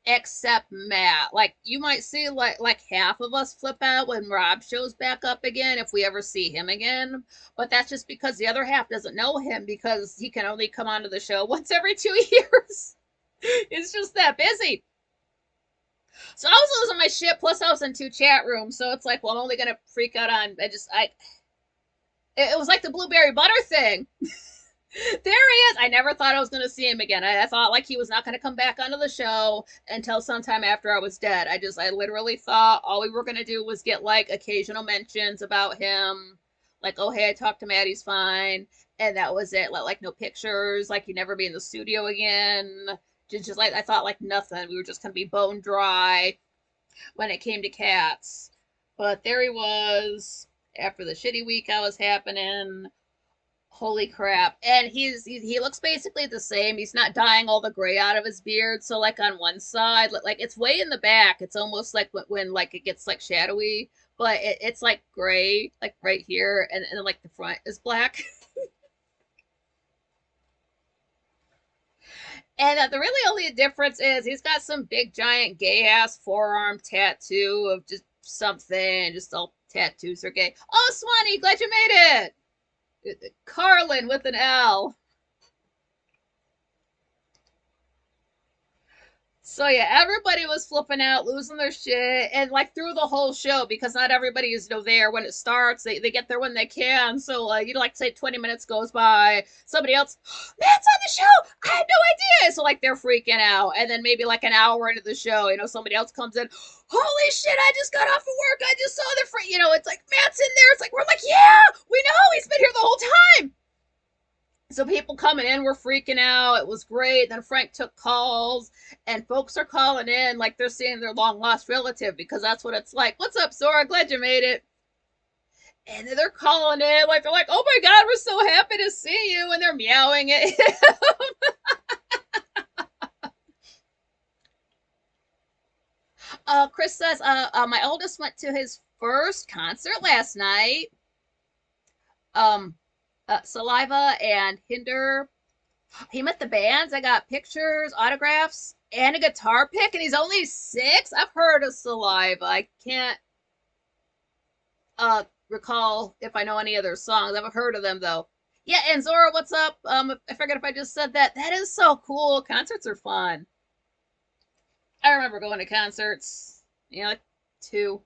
except Matt. Like you might see like half of us flip out when Rob shows back up again if we ever see him again. But that's just because the other half doesn't know him because he can only come onto the show once every 2 years. It's just that busy. So I was losing my shit. Plus, I was in two chat rooms, so it's like, well, I'm only gonna freak out on. It was like the blueberry butter thing. There he is. I never thought I was gonna see him again. I thought like he was not gonna come back onto the show until sometime after I was dead. I literally thought all we were gonna do was get like occasional mentions about him, like, oh hey, I talked to Matt, he's fine, and that was it. Like no pictures, like he'd never be in the studio again. Just like I thought, like nothing. We were just gonna be bone dry when it came to cats. But there he was after the shitty week I was happening. Holy crap. And he looks basically the same. He's not dyeing all the gray out of his beard. So like on one side, like it's way in the back. It's almost like when like it gets like shadowy, but it's like gray, like right here, and then like the front is black. And the really only difference is he's got some big giant gay ass forearm tattoo of just something. Just all tattoos are gay. Oh, Swanee, glad you made it. Carlin with an L. So yeah, everybody was flipping out, losing their shit, and like through the whole show because not everybody is there when it starts. They get there when they can. So like say 20 minutes goes by, somebody else, Matt's on the show. I had no idea. So like they're freaking out, and then maybe like an hour into the show, somebody else comes in. Holy shit! I just got off of work. I just saw the free. It's like Matt's in there. It's like we're like, yeah, we know he's been here the whole time. So people coming in were freaking out. It was great. Then Frank took calls, and folks are calling in like they're seeing their long lost relative because that's what it's like. What's up, Zora? Glad you made it. And then they're calling in like they're like, oh my god, we're so happy to see you, and they're meowing at him. Chris says, my oldest went to his first concert last night. Um, Saliva and Hinder. He met the bands. I got pictures, autographs, and a guitar pick, and he's only 6. I've heard of Saliva. I can't recall if I know any of their songs. I've heard of them though. Yeah, and Zora, what's up? I forget if I just said that. That is so cool. Concerts are fun. I remember going to concerts. Like 2.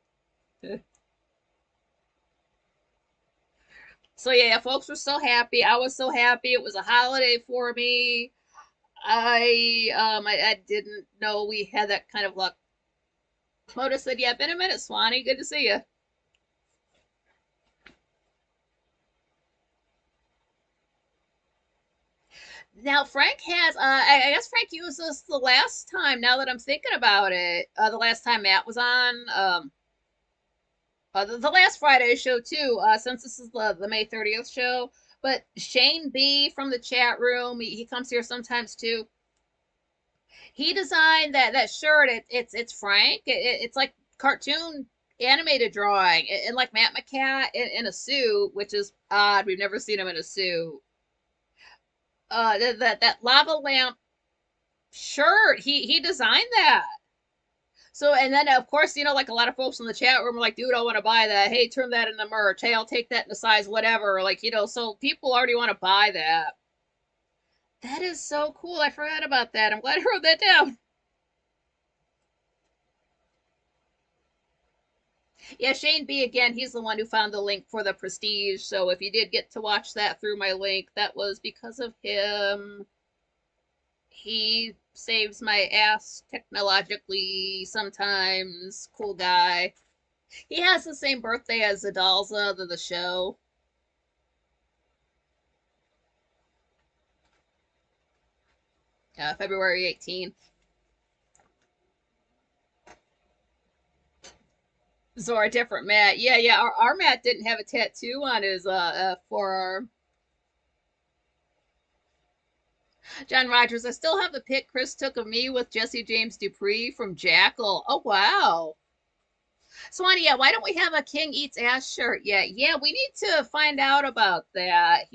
So yeah, folks were so happy. I was so happy. It was a holiday for me. I didn't know we had that kind of luck. Moda said, "Yeah, been a minute, Swanee. Good to see you." Now Frank has. I guess Frank used this the last time. Now that I'm thinking about it, the last time Matt was on. The last Friday show too, since this is the May 30th show. But Shane B from the chat room, he comes here sometimes too. He designed that shirt. It's Frank. It's like cartoon animated drawing, and like Matt McCat in a suit, which is odd. We've never seen him in a suit. That lava lamp shirt, he designed that. So, and then of course, like a lot of folks in the chat room are like, dude, I want to buy that. Hey, turn that into merch. Hey, I'll take that in a size whatever. Like, so people already want to buy that. That is so cool. I forgot about that. I'm glad I wrote that down. Yeah, Shane B again, he's the one who found the link for the Prestige. So if you did get to watch that through my link, that was because of him. He saves my ass technologically sometimes. Cool guy. He has the same birthday as Zadalza, the show. February 18th. Zora, different Matt. Yeah. Our Matt didn't have a tattoo on his forearm. John Rogers, I still have the pic Chris took of me with Jesse James Dupree from Jackal. Oh wow. Swanee, yeah, why don't we have a King Eats Ass shirt yet? Yeah, we need to find out about that.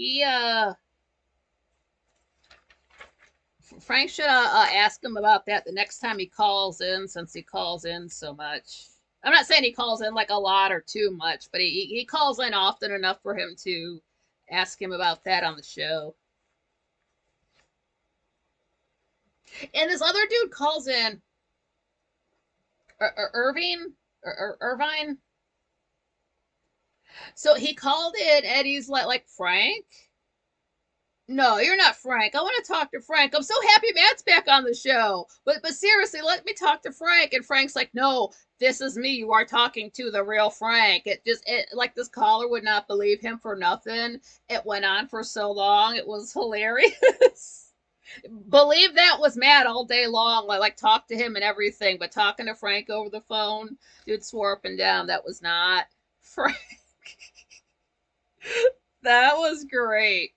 Frank should ask him about that the next time he calls in, since he calls in so much. I'm not saying he calls in like a lot or too much, but he calls in often enough for him to ask him about that on the show. And this other dude calls in, Irving, Irvine. So he called in and he's like Frank. No, you're not Frank. I want to talk to Frank. I'm so happy Matt's back on the show. But seriously, let me talk to Frank. And Frank's like, no, this is me. You are talking to the real Frank. It like this caller would not believe him for nothing. It went on for so long. It was hilarious. Believe that was Matt all day long. Like talk to him and everything, but talking to Frank over the phone, dude swore up and down that was not Frank. That was great.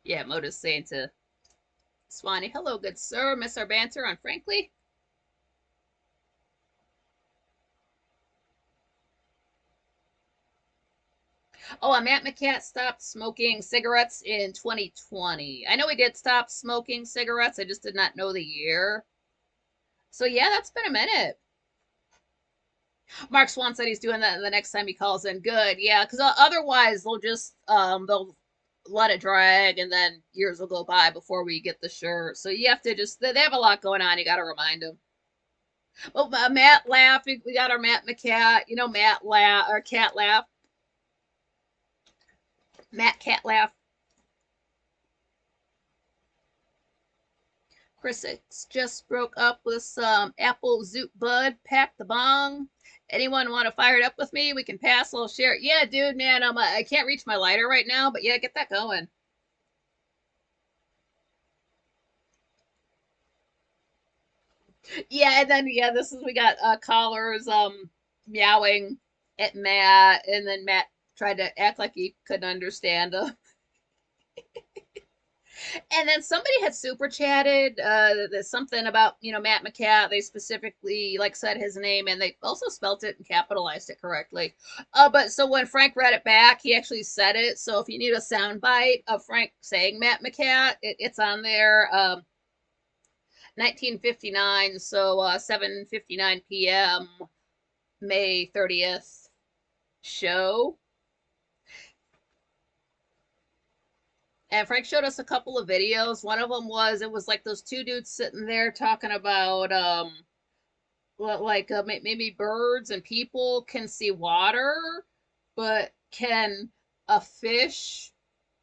Yeah, Moda's saying to Swanee, hello, good sir. Miss our banter on Frankly? Matt McCat stopped smoking cigarettes in 2020. I know he did stop smoking cigarettes. I just did not know the year. So yeah, that's been a minute. Mark Swan said he's doing that the next time he calls in. Good, yeah, because otherwise they'll let it drag, and then years will go by before we get the shirt. So you have to just they have a lot going on. You got to remind them. Oh, Matt laugh. We got our Matt McCat. You know Matt laugh or Cat laugh. Matt Cat laugh. Chris just broke up with some apple zoot bud. Pack the bong. Anyone want to fire it up with me? We can pass a little share. Yeah, dude, man, I can't reach my lighter right now, but yeah, get that going. Yeah, and then yeah, this is we got callers meowing at Matt, and then Matt tried to act like he couldn't understand them. And then somebody had super chatted there's something about Matt McCat. They specifically like said his name, and they also spelt it and capitalized it correctly. But so when Frank read it back, he actually said it. So if you need a sound bite of Frank saying Matt McCat, it's on there. 1959, so 7:59 p.m. May 30th show. And Frank showed us a couple of videos. One of them was it was like those two dudes sitting there talking about like maybe birds and people can see water, but can a fish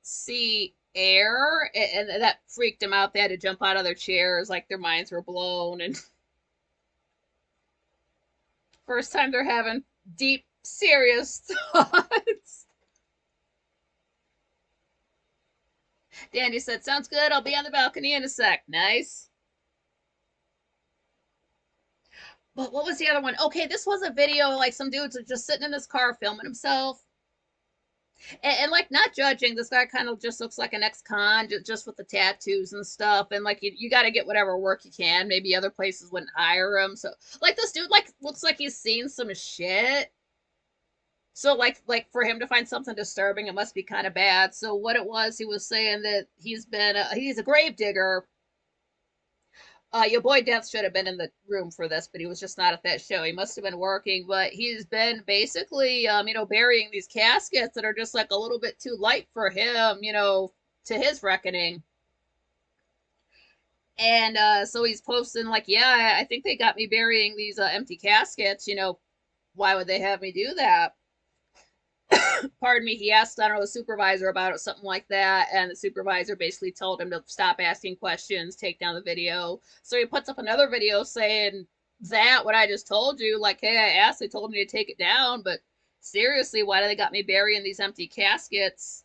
see air? And that freaked them out. They had to jump out of their chairs like their minds were blown. And first time they're having deep, serious thoughts. Dandy said, sounds good. I'll be on the balcony in a sec. Nice. But what was the other one? Okay, this was a video like some dudes are just sitting in his car filming himself. And like not judging, this guy kind of just looks like an ex-con, just with the tattoos and stuff. And like you got to get whatever work you can. Maybe other places wouldn't hire him. So like this dude like looks like he's seen some shit. So like for him to find something disturbing, it must be kind of bad. So what it was, he was saying that he's a grave digger. Your boy Death should have been in the room for this, but he was just not at that show. He must have been working, but he's been basically, burying these caskets that are just like a little bit too light for him, to his reckoning. And so he's posting like, yeah, I think they got me burying these empty caskets. Why would they have me do that? Pardon me, he asked, I don't know, the supervisor about it, something like that, and the supervisor basically told him to stop asking questions, take down the video. So he puts up another video saying that, what I just told you, like, hey, I asked, they told me to take it down, but seriously, why do they got me burying these empty caskets?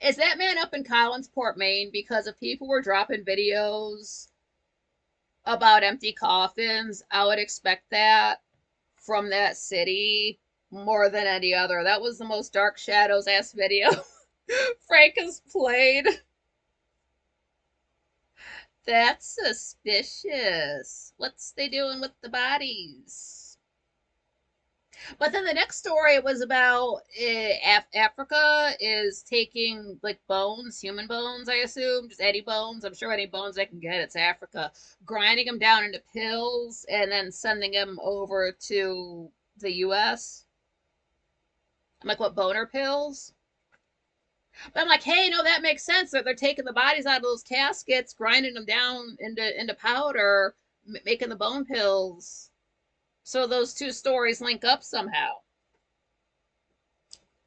Is that man up in Collinsport, Maine? Because if people were dropping videos about empty coffins, I would expect that from that city more than any other. That was the most Dark Shadows ass video Frank has played. That's suspicious. What's they doing with the bodies? But then the next story was about Africa is taking like bones, human bones, I assume, just any bones. I'm sure any bones they can get. It's Africa, grinding them down into pills and then sending them over to the U.S. I'm like, what, boner pills? But I'm like, hey, no, that makes sense. That they're taking the bodies out of those caskets, grinding them down into powder, making the bone pills. So those two stories link up somehow.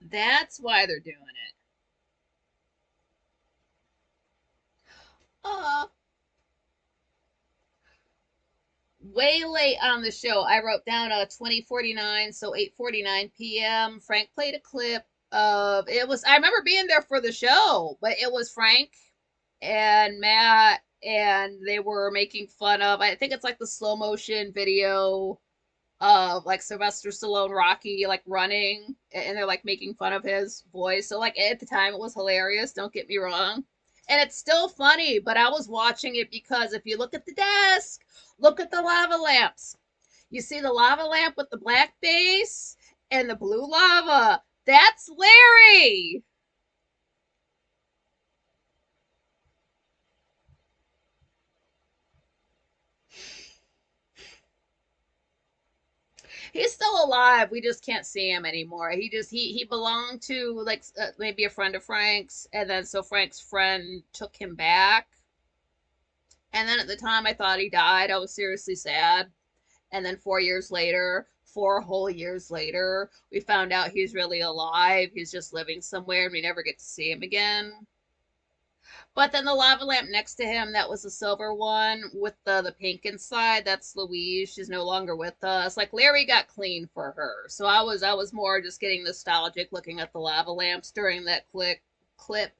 That's why they're doing it. Uh, Way late on the show, I wrote down 2049, so 8:49 p.m. Frank played a clip of it was. I remember being there for the show, but it was Frank and Matt, and they were making fun of. I think it's like the slow motion video of like Sylvester Stallone, Rocky, like running, and they're like making fun of his voice. So like at the time, it was hilarious. Don't get me wrong, and it's still funny. But I was watching it because if you look at the desk, look at the lava lamps. You see the lava lamp with the black base and the blue lava. That's Larry. He's still alive. We just can't see him anymore. He belonged to like maybe a friend of Frank's, and then so Frank's friend took him back. And then at the time, I thought he died. I was seriously sad. And then 4 years later, 4 whole years later, we found out he's really alive. He's just living somewhere, and we never get to see him again. But then the lava lamp next to him, that was the silver one with the pink inside. That's Louise. She's no longer with us. Like Larry got clean for her. So I was more just getting nostalgic looking at the lava lamps during that clip.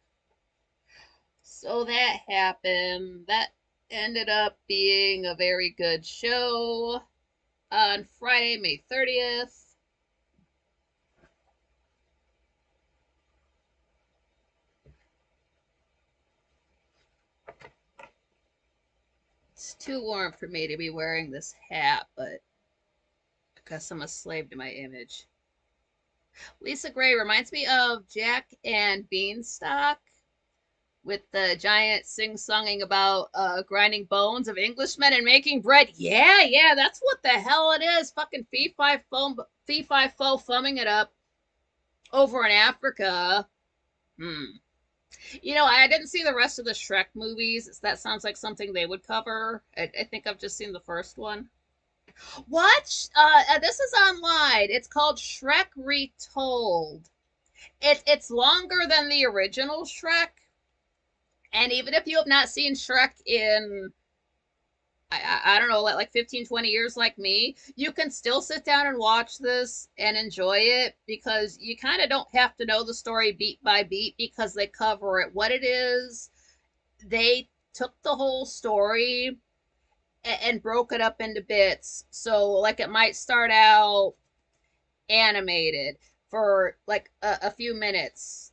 So that happened. That ended up being a very good show on Friday, May 30th. It's too warm for me to be wearing this hat, but I guess I'm a slave to my image. Lisa Gray reminds me of Jack and Beanstalk with the giant sing-songing about grinding bones of Englishmen and making bread. Yeah, yeah, that's what the hell it is. Fucking fee-fi-fo fumming it up over in Africa. Hmm. I didn't see the rest of the Shrek movies. That sounds like something they would cover. I think I've just seen the first one. Watch. This is online. It's called Shrek Retold. It's longer than the original Shrek, and even if you have not seen Shrek in I don't know, like 15, 20 years like me, you can still sit down and watch this and enjoy it because you kind of don't have to know the story beat by beat because they cover it. What it is, they took the whole story and broke it up into bits. So, like, it might start out animated for like a few minutes,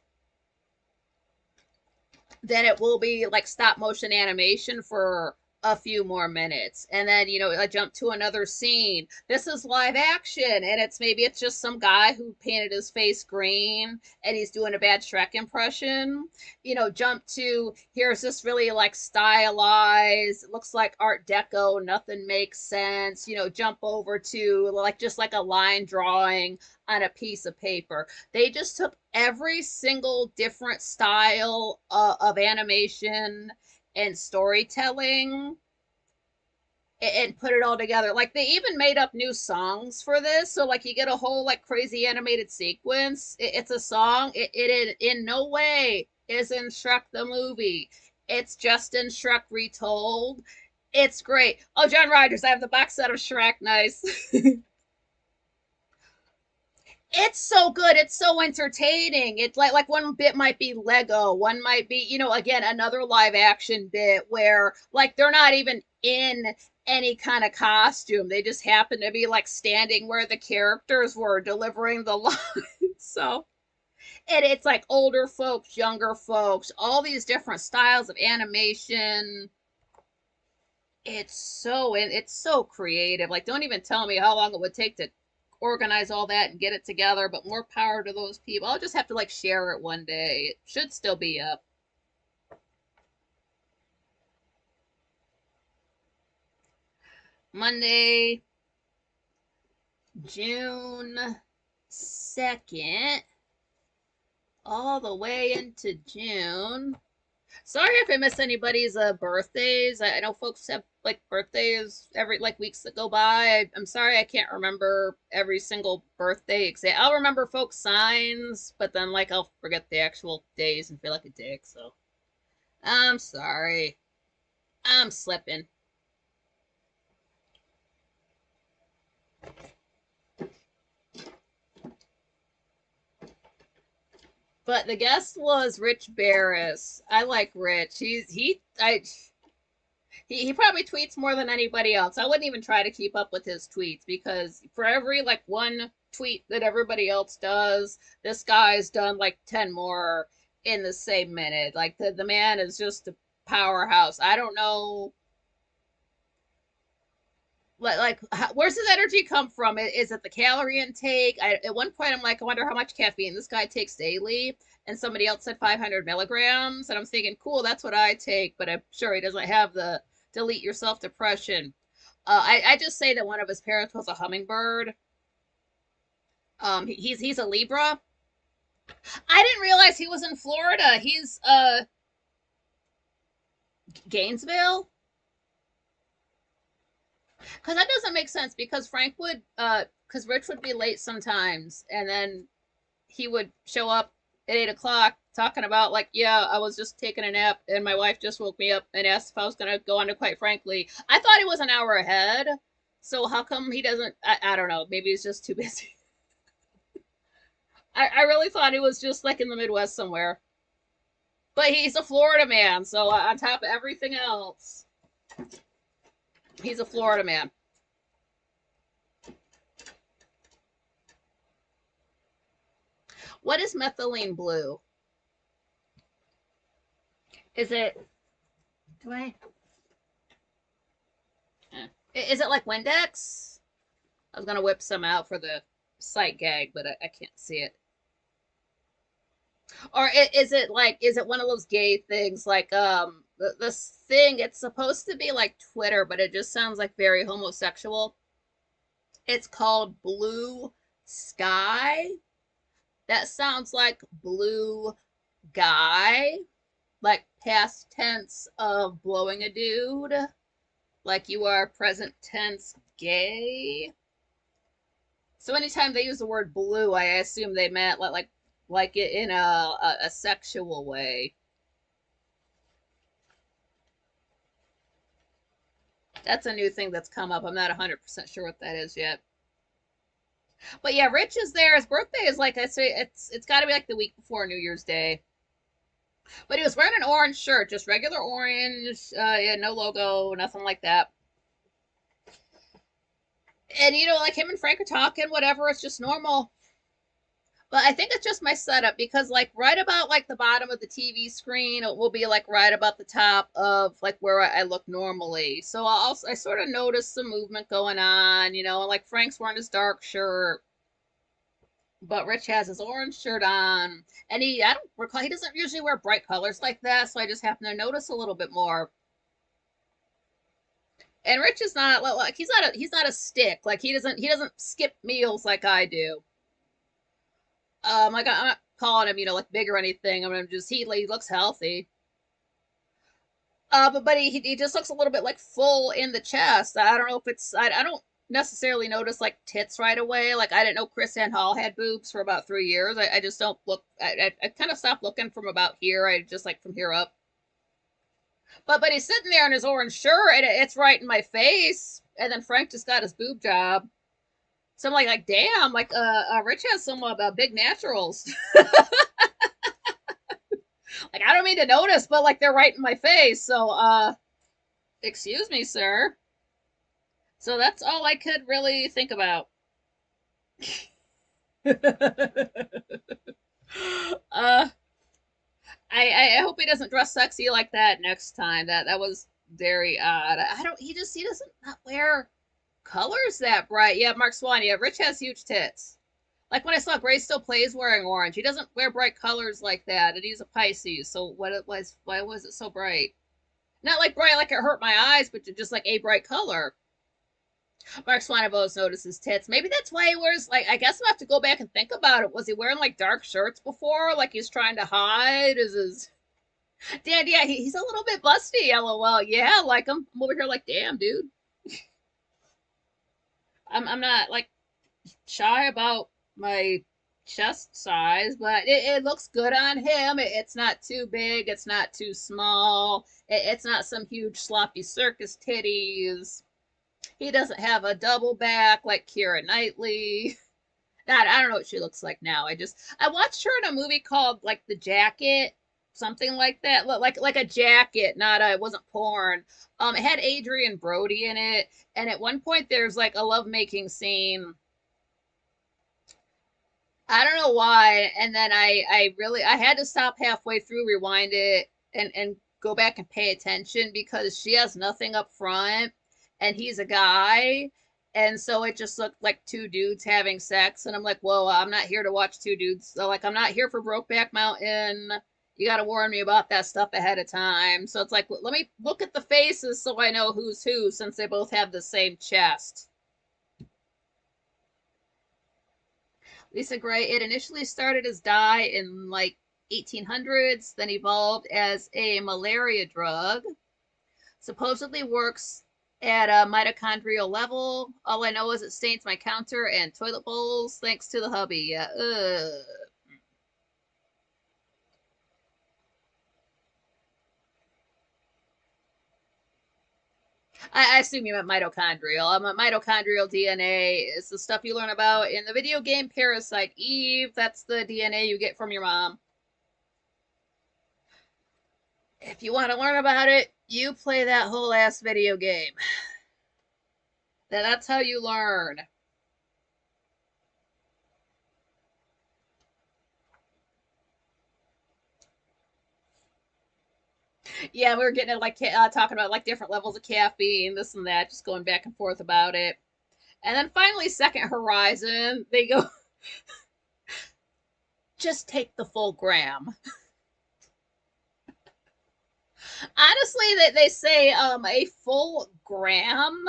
then it will be like stop motion animation for a few more minutes, and then I jump to another scene. This is live action, and it's just some guy who painted his face green and he's doing a bad Shrek impression. Jump to here's this really like stylized, it looks like Art Deco, nothing makes sense. Jump over to like just like a line drawing on a piece of paper. They just took every single different style of animation and storytelling and put it all together. Like they even made up new songs for this. So like you get a whole like crazy animated sequence. It's a song. It in no way is in Shrek the movie. It's just in Shrek Retold. It's great. Oh, John Rogers, I have the box set of Shrek. Nice. It's so good. It's so entertaining. It's like one bit might be Lego, one might be, again, another live action bit where like they're not even in any kind of costume. They just happen to be like standing where the characters were delivering the lines. So, and it's like older folks, younger folks, all these different styles of animation. It's so creative. Like, don't even tell me how long it would take to organize all that and get it together, but more power to those people. I'll just have to like share it one day. It should still be up. Monday, June 2nd, all the way into June. Sorry if I missed anybody's birthdays. I know folks have like birthdays every like weeks that go by. I'm sorry I can't remember every single birthday. I'll remember folks' signs, but then like I'll forget the actual days and feel like a dick. So I'm sorry. I'm slipping. But the guest was Rich Barris. I like Rich. He probably tweets more than anybody else. I wouldn't even try to keep up with his tweets because for every like one tweet that everybody else does, this guy's done like 10 more in the same minute. Like the man is just a powerhouse. I don't know where's his energy come from? Is it the calorie intake? At one point I'm like, I wonder how much caffeine this guy takes daily, and somebody else said 500 milligrams, and I'm thinking, cool, that's what I take, but I'm sure he doesn't have the delete yourself depression. I just say that one of his parents was a hummingbird. He's a Libra. I didn't realize he was in Florida. He's Gainesville. Because that doesn't make sense because Frank would because Rich would be late sometimes, and then he would show up at 8 o'clock talking about like, yeah, I was just taking a nap and my wife just woke me up and asked if I was gonna go on to Quite Frankly. I thought he was an hour ahead. So how come he doesn't? I don't know. Maybe he's just too busy. I really thought he was just like in the Midwest somewhere. But he's a Florida man, so on top of everything else, he's a Florida man. What is methylene blue? Is it? Do I? Is it like Windex? I was gonna whip some out for the sight gag, but I can't see it. Or is it like? Is it one of those gay things like this thing? It's supposed to be like Twitter, but it just sounds like very homosexual. It's called Blue Sky. That sounds like blue guy, like past tense of blowing a dude, like you are present tense gay. So anytime they use the word blue, I assume they meant like it in a sexual way. That's a new thing that's come up. I'm not 100% sure what that is yet. But yeah, Rich is there. His birthday is like I say, it's got to be like the week before New Year's Day. But he was wearing an orange shirt, just regular orange. Yeah, no logo, nothing like that. And you know, like him and Frank are talking, whatever. It's just normal. But I think it's just my setup because like right about like the bottom of the TV screen, it will be like right about the top of like where I look normally. So I sort of notice some movement going on, you know, like Frank's wearing his dark shirt, but Rich has his orange shirt on, and I don't recall he doesn't usually wear bright colors like that, so I just happen to notice a little bit more. And Rich is not like he's not a stick, like he doesn't skip meals like I do. Like I'm not calling him, you know, like big or anything. I mean, just he looks healthy. But he just looks a little bit like full in the chest. I don't know if it's I don't necessarily notice like tits right away. Like I didn't know Chris Ann Hall had boobs for about 3 years. I just don't look. I kind of stopped looking from about here. I just like from here up. But he's sitting there in his orange shirt and it's right in my face. And then Frank just got his boob job. So I'm like damn, like Rich has some big naturals. Like I don't mean to notice, but like they're right in my face. So excuse me, sir. So that's all I could really think about. uh I hope he doesn't dress sexy like that next time. That was Very odd. I don't. He doesn't not wear colors that bright. Yeah, Mark Swan. Yeah, Rich has huge tits. Like when I saw Grace Still Plays wearing orange. He doesn't wear bright colors like that, and he's a Pisces. So what it was? Why was it so bright? Not like bright like it hurt my eyes, but just like a bright color. Mark Swan, I've always noticed his tits. Maybe that's why he wears like. I guess I have to go back and think about it. Was he wearing like dark shirts before, like he's trying to hide? Is his dad? Yeah, he's a little bit busty. LOL. Yeah, like I'm over here like, damn, dude. I'm not like shy about my chest size, but it looks good on him. It's not too big. It's not too small. It's not some huge sloppy circus titties. He doesn't have a double back like Keira Knightley. I don't know what she looks like now. I watched her in a movie called like The Jacket, something like that. Like a jacket, not a it wasn't porn. It had Adrian Brody in it, and at one point there's like a lovemaking scene. I don't know why, and then I had to stop halfway through, rewind it, and go back and pay attention because she has nothing up front, and he's a guy, and so it just looked like two dudes having sex, and I'm like, whoa, I'm not here to watch two dudes. So like, I'm not here for Brokeback Mountain. You got to warn me about that stuff ahead of time. So it's like, let me look at the faces so I know who's who, since they both have the same chest. Lisa Gray, it initially started as dye in like 1800s, then evolved as a malaria drug. Supposedly works at a mitochondrial level. All I know is it stains my counter and toilet bowls, thanks to the hubby. Yeah, I assume you meant mitochondrial. Mitochondrial DNA is the stuff you learn about in the video game Parasite Eve. That's the DNA you get from your mom. If you want to learn about it, you play that whole ass video game. That's how you learn. Yeah, we were getting it like talking about like different levels of caffeine, this and that, just going back and forth about it. And then finally, Second Horizon, they go, just take the full gram. Honestly, they say a full gram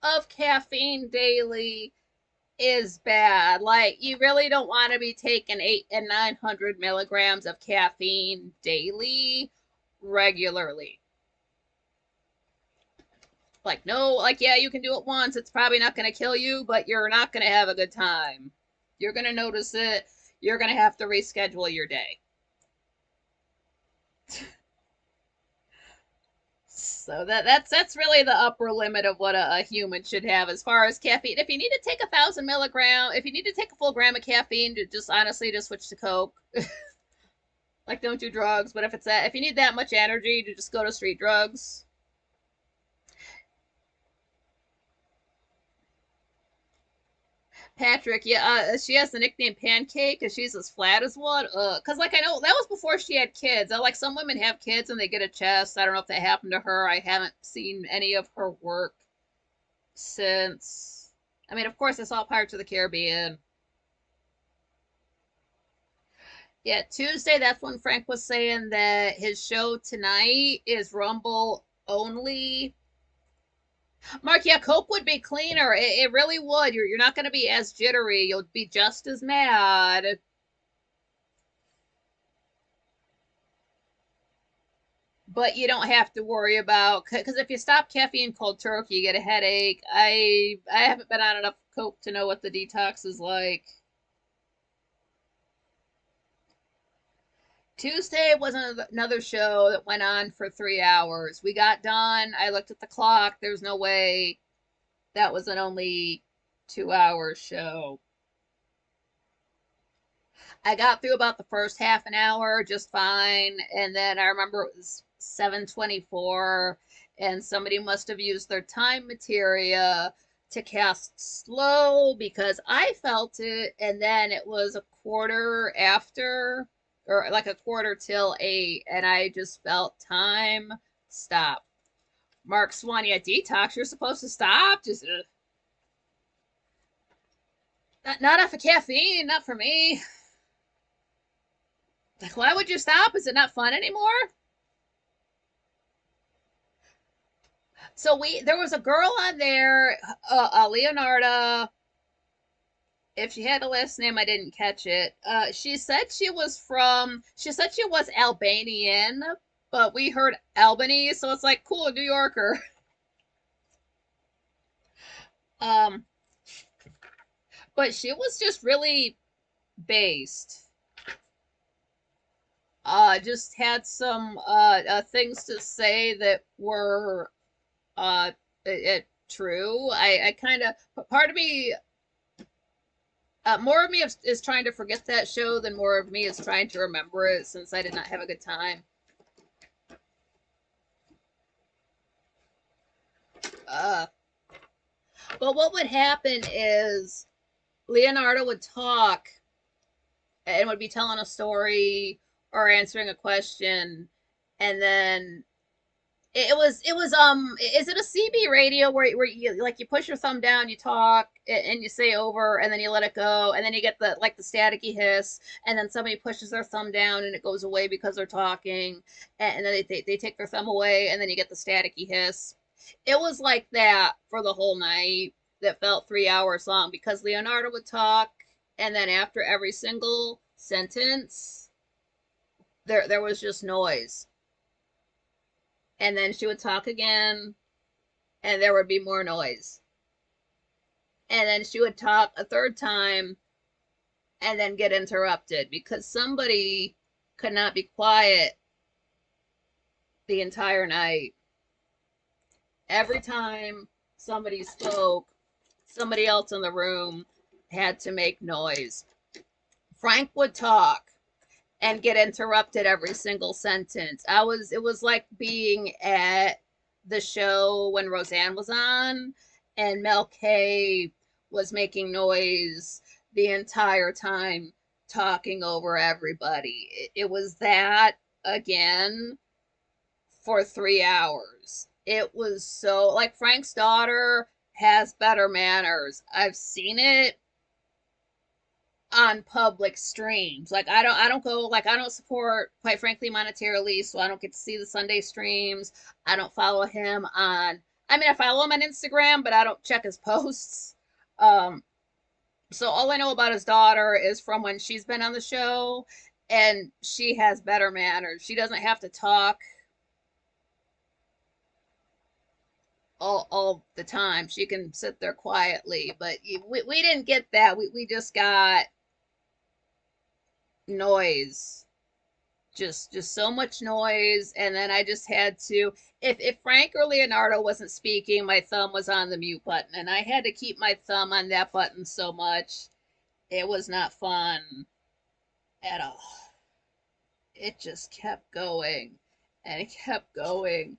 of caffeine daily is bad. Like you really don't want to be taking 800 and 900 milligrams of caffeine daily regularly. Like no, like yeah, you can do it once. It's probably not going to kill you, but you're not going to have a good time. You're going to notice it. You're going to have to reschedule your day. So that's really the upper limit of what a human should have as far as caffeine. If you need to take 1,000 milligram, if you need to take a full gram of caffeine, just honestly just switch to Coke. Like don't do drugs. But if you need that much energy, to just go to street drugs. Patrick, yeah, she has the nickname Pancake because she's as flat as one. Cause like I know that was before she had kids. Like some women have kids and they get a chest. I don't know if that happened to her. I haven't seen any of her work since. I mean, of course, I saw Pirates of the Caribbean. Yeah, Tuesday. That's when Frank was saying that his show tonight is Rumble only. Mark, yeah, Coke would be cleaner. It really would. You're not going to be as jittery. You'll be just as mad. But you don't have to worry about because if you stop caffeine cold turkey, you get a headache. I haven't been on enough Coke to know what the detox is like. Tuesday was another show that went on for 3 hours. We got done. I looked at the clock. There's no way that was an only 2 hour show. I got through about the first half an hour just fine, and then I remember it was 7:24, and somebody must have used their time materia to cast slow because I felt it, and then it was a quarter after, or like a quarter till 8, and I just felt time stop. Mark Swanee at detox. You're supposed to stop. Just not enough of caffeine. Not for me. Like, why would you stop? Is it not fun anymore? So there was a girl on there, Leonarda. If she had a last name, I didn't catch it. She said she was from. She said she was Albanian, but we heard Albany, so it's like cool, New Yorker. Um, but she was just really based. Just had some things to say that were true. I kind of part of me more of me is trying to forget that show than more of me is trying to remember it since I did not have a good time. Uh, but what would happen is Leonardo would talk and would be telling a story or answering a question, and then it was is it a CB radio where you like you push your thumb down, you talk and you say over and then you let it go and then you get the like the staticky hiss and then somebody pushes their thumb down and it goes away because they're talking and then they take their thumb away and then you get the staticky hiss. It was like that for the whole night that felt 3 hours long because Leonardo would talk and then after every single sentence there was just noise and then she would talk again and there would be more noise. And then she would talk a third time and then get interrupted because somebody could not be quiet the entire night. Every time somebody spoke, somebody else in the room had to make noise. Frank would talk and get interrupted every single sentence. It was like being at the show when Roseanne was on and Mel K was making noise the entire time talking over everybody. It was that again for 3 hours. It was so like Frank's daughter has better manners. I've seen it on public streams. Like I don't go like I don't support quite frankly monetarily, so I don't get to see the Sunday streams. I don't follow him on I mean I follow him on Instagram, but I don't check his posts. Um so all I know about his daughter is from when she's been on the show and she has better manners. She doesn't have to talk all the time. She can sit there quietly, but we didn't get that. We just got noise, just so much noise, and then I just had to if Frank or Leonardo wasn't speaking, my thumb was on the mute button and I had to keep my thumb on that button so much. It was not fun at all. It just kept going and it kept going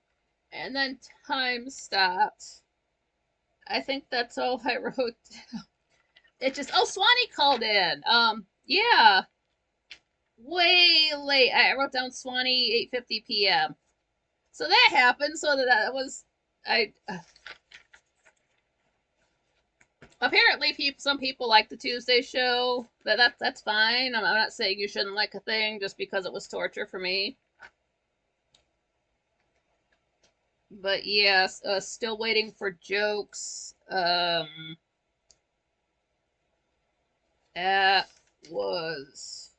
and then time stopped. I think that's all I wrote down. It just Swanee called in. Yeah, way late. I wrote down Swanee 8:50 p.m. So that happened. So that was I. Apparently, some people like the Tuesday show. That's fine. I'm not saying you shouldn't like a thing just because it was torture for me. But yes, still waiting for jokes. That was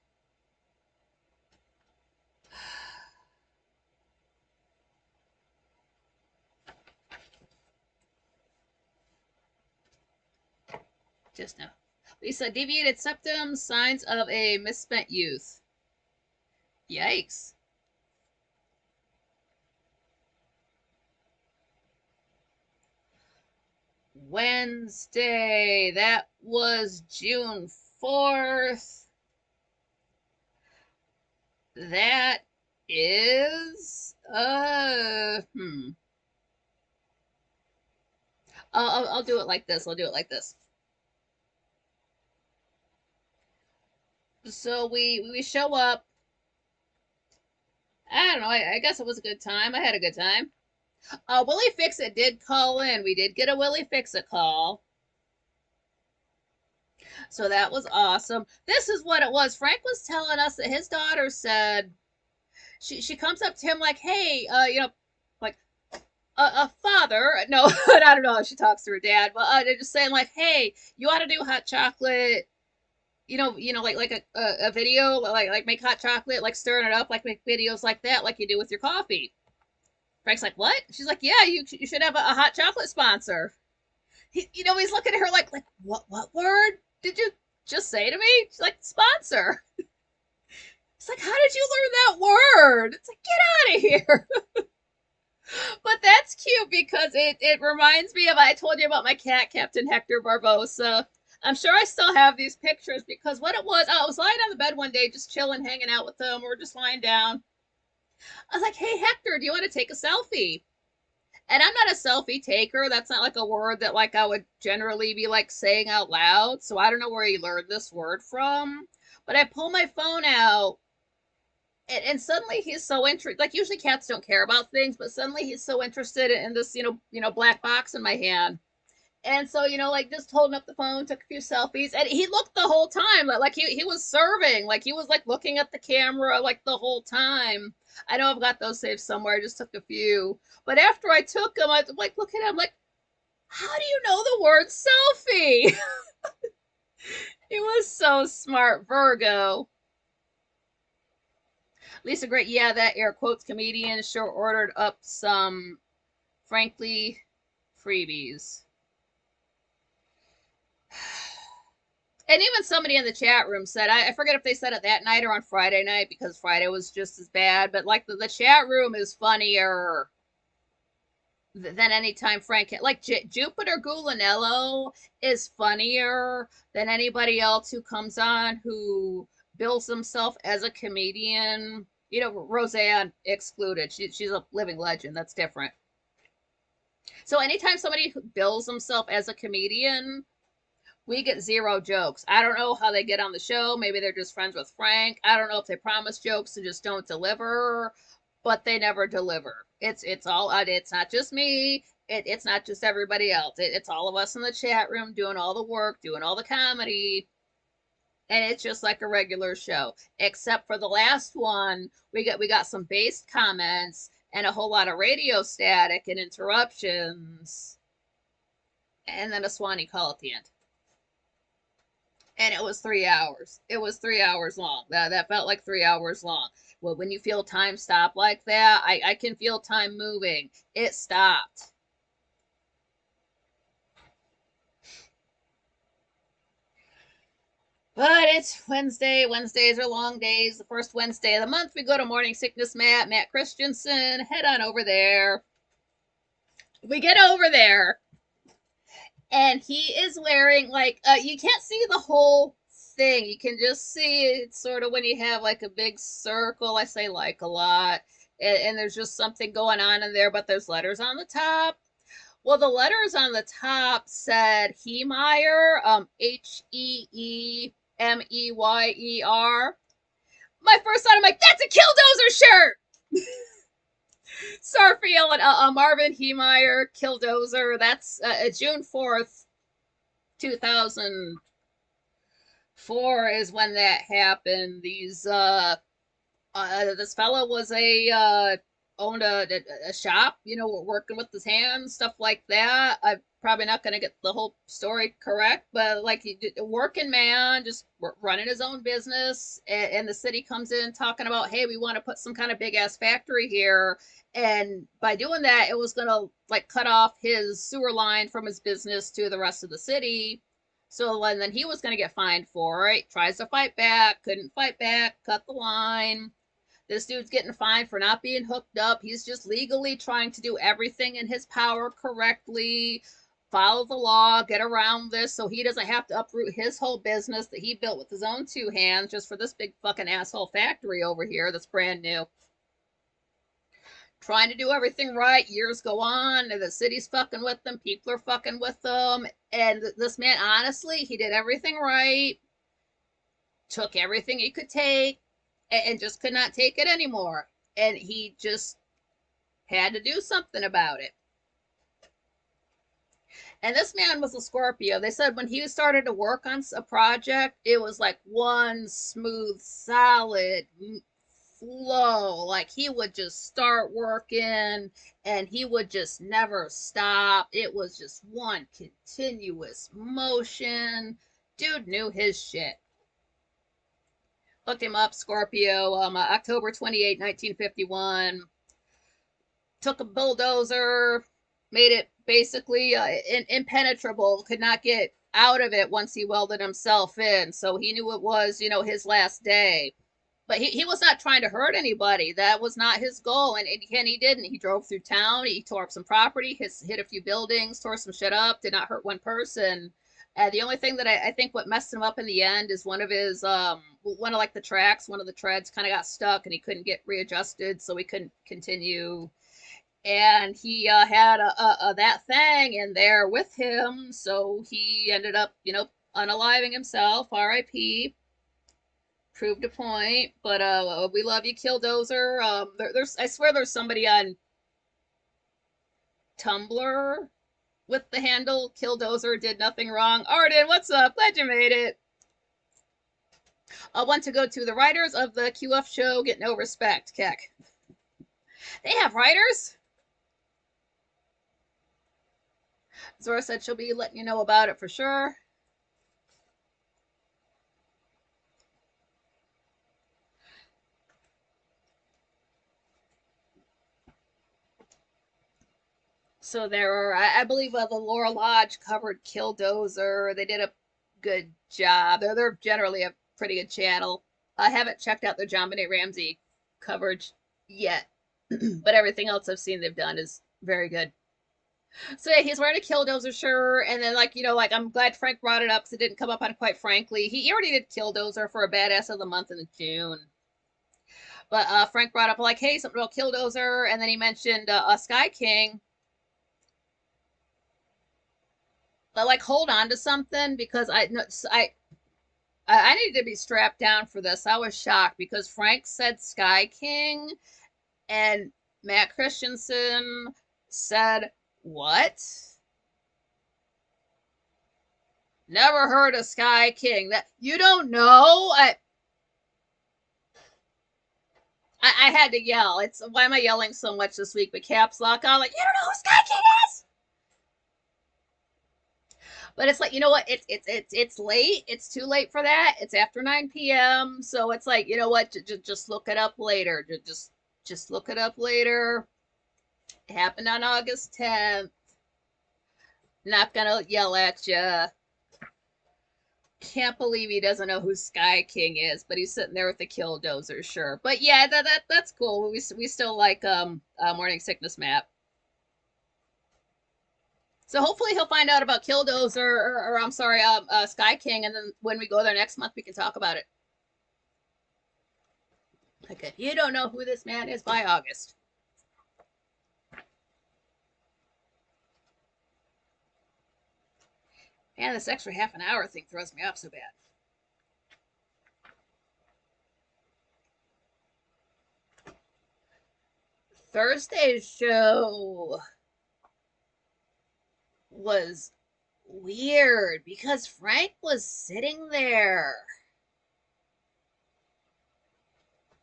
just now. Lisa, deviated septum, signs of a misspent youth. Yikes. Wednesday, that was June 4th. That is, I'll do it like this. I'll do it like this. So we show up. I don't know. I guess it was a good time. I had a good time. Willie Fix-It did call in. We did get a Willie Fix-It call. So that was awesome. This is what it was. Frank was telling us that his daughter said she comes up to him like, "Hey, like a father." No, I don't know how she talks to her dad, but they're just saying like, "Hey, you ought to do hot chocolate." Like a video, like make hot chocolate, like stirring it up, like make videos like that, like you do with your coffee. Frank's like, "What?" She's like, "Yeah, you should have a hot chocolate sponsor." He's looking at her like what word did you just say to me? She's like, "Sponsor." It's like, how did you learn that word? It's like, get out of here. But that's cute because it reminds me of, I told you about my cat, Captain Hector Barbosa. I'm sure I still have these pictures because what it was, I was lying on the bed one day just chilling, hanging out with them. We're just lying down. I was like, "Hey, Hector, do you want to take a selfie?" And I'm not a selfie taker. That's not like a word that like I would generally be like saying out loud. So I don't know where he learned this word from. But I pull my phone out and suddenly he's so interested. Like usually cats don't care about things, but suddenly he's so interested in this, black box in my hand. And so, like just holding up the phone, took a few selfies, and he looked the whole time, like he was serving, like he was like looking at the camera like the whole time. I know I've got those saved somewhere. I just took a few, but after I took them, I like look at him like, "How do you know the word selfie?" He was so smart, Virgo. Lisa Great, yeah, that air quotes comedian sure ordered up some, frankly, freebies. And even somebody in the chat room said, I forget if they said it that night or on Friday night because Friday was just as bad, but like the chat room is funnier than any time Frank, like Jupiter Gulanello is funnier than anybody else who comes on who bills himself as a comedian. Roseanne excluded. She's a living legend. That's different. So anytime somebody bills himself as a comedian, we get zero jokes. I don't know how they get on the show. Maybe they're just friends with Frank. I don't know if they promise jokes and just don't deliver, but they never deliver. It's all, it's not just me. It's not just everybody else. It's all of us in the chat room doing all the work, doing all the comedy, and it's just like a regular show. Except for the last one, we got some based comments and a whole lot of radio static and interruptions, and then a Swanee call at the end. And it was 3 hours. It was 3 hours long. That felt like 3 hours long. Well, when you feel time stop like that, I can feel time moving. It stopped. But it's Wednesday. Wednesdays are long days. The first Wednesday of the month, we go to Morning Sickness Matt Christensen. Head on over there. We get over there. And he is wearing like you can't see the whole thing. You can just see it sort of when you have like a big circle. I say like a lot, and there's just something going on in there. But there's letters on the top. Well, the letters on the top said Heemeyer, Heemeyer. My first thought, I'm like, that's a Killdozer shirt. Sorry for yelling. Marvin Heemeyer, Killdozer. That's June 4th, 2004 is when that happened. This fellow was owned a shop, working with his hands, stuff like that. I'm probably not going to get the whole story correct, but like a working man, just running his own business, and the city comes in talking about, hey, we want to put some kind of big ass factory here, and by doing that, it was going to like cut off his sewer line from his business to the rest of the city. So and then he was going to get fined for it. Tries to fight back, couldn't fight back, cut the line. This dude's getting fined for not being hooked up. He's just legally trying to do everything in his power correctly, follow the law, get around this so he doesn't have to uproot his whole business that he built with his own two hands just for this big fucking asshole factory over here that's brand new. Trying to do everything right. Years go on, and the city's fucking with them. People are fucking with them. And this man, honestly, he did everything right, took everything he could take, and just could not take it anymore. And he just Had to do something about it. And this man was a Scorpio. They said when he started to work on a project, it was like one smooth, solid flow. Like he would just start working and he would just never stop. It was just one continuous motion. Dude knew his shit. Looked him up, Scorpio, October 28, 1951. Took a bulldozer, made it basically impenetrable, could not get out of it once he welded himself in. So he knew it was, his last day. But he was not trying to hurt anybody. That was not his goal. And he didn't. He drove through town. He tore up some property, hit a few buildings, tore some shit up, did not hurt one person. The only thing that I think what messed him up in the end is one of like the tracks, one of the treads kind of got stuck and he couldn't get readjusted, so he couldn't continue. And he had that thing in there with him, so he ended up, unaliving himself. R.I.P. Proved a point, but we love you, Killdozer. There's, I swear, there's somebody on Tumblr with the handle Killdozer did nothing wrong. Arden, what's up? Glad you made it. I want to go to the writers of the QF show get no respect. Keck. They have writers? Zora said she'll be letting you know about it for sure. So there are, I believe, the Laura Lodge covered Killdozer. They did a good job. They're generally a pretty good channel. I haven't checked out the JonBenet Ramsey coverage yet, but everything else I've seen they've done is very good. So yeah, he's wearing a Killdozer shirt, and then I'm glad Frank brought it up because it didn't come up on Quite Frankly. He already did Killdozer for a Badass of the Month in June. But Frank brought up like, hey, something about Killdozer, and then he mentioned Sky King. But like, hold on to something because I needed to be strapped down for this. I was shocked because Frank said Sky King, and Matt Christensen said what? Never heard of Sky King. That you don't know? I had to yell. It's why am I yelling so much this week? But caps lock on, like, you don't know who Sky King is. But it's like, you know what? It's late. It's too late for that. It's after 9 p.m. So it's like, you know what? Just look it up later. Just look it up later. It happened on August 10th. Not gonna yell at you. Can't believe he doesn't know who Sky King is, but he's sitting there with the Killdozer, sure. But yeah, that's cool. We still like Morning Sickness Map. So hopefully he'll find out about Killdozer, or I'm sorry, Sky King, and then when we go there next month, we can talk about it. Okay, you don't know who this man is by August. Man, this extra half an hour thing throws me off so bad. Thursday's show was weird because Frank was sitting there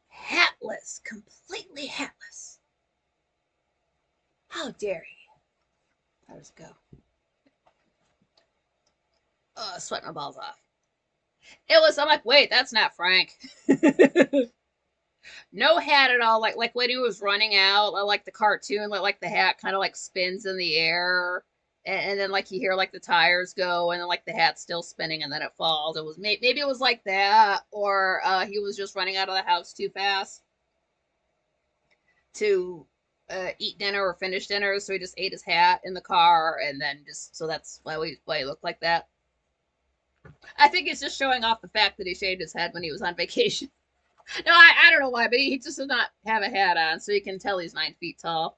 hatless, completely hatless. How dare he? How does it go? Oh, sweating my balls off. I'm like, wait, that's not Frank. No hat at all. Like when he was running out, like the cartoon, like the hat kind of like spins in the air. And then like you hear like the tires go and then like the hat's still spinning and then it falls. It was maybe it was like that, or he was just running out of the house too fast to eat dinner or finish dinner, so he just ate his hat in the car and then just so that's why he looked like that. I think it's just showing off the fact that he shaved his head when he was on vacation. No, I don't know why, but he just does not have a hat on, so you can tell he's 9 feet tall.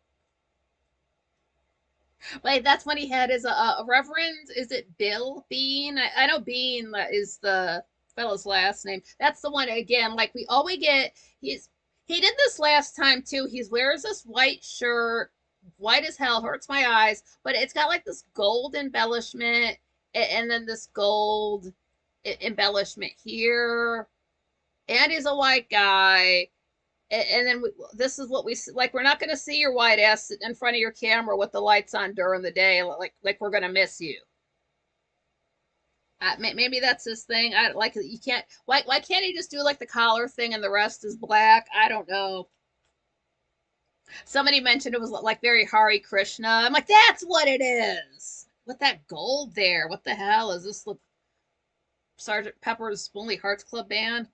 But that's when he had his Reverend, is it Bill Bean? I know Bean is the fellow's last name. That's the one again. Like we get, He did this last time too. He wears this white shirt, white as hell, hurts my eyes, but it's got like this gold embellishment and then this gold embellishment here. And he's a white guy. And then this is what we like. We're not going to see your white ass in front of your camera with the lights on during the day, like we're going to miss you. Maybe that's his thing. I like you can't. Why can't he just do like the collar thing and the rest is black? I don't know. Somebody mentioned it was like very Hare Krishna. I'm like, that's what it is. With that gold there. What the hell is this? Look, Sergeant Pepper's Lonely Hearts Club Band.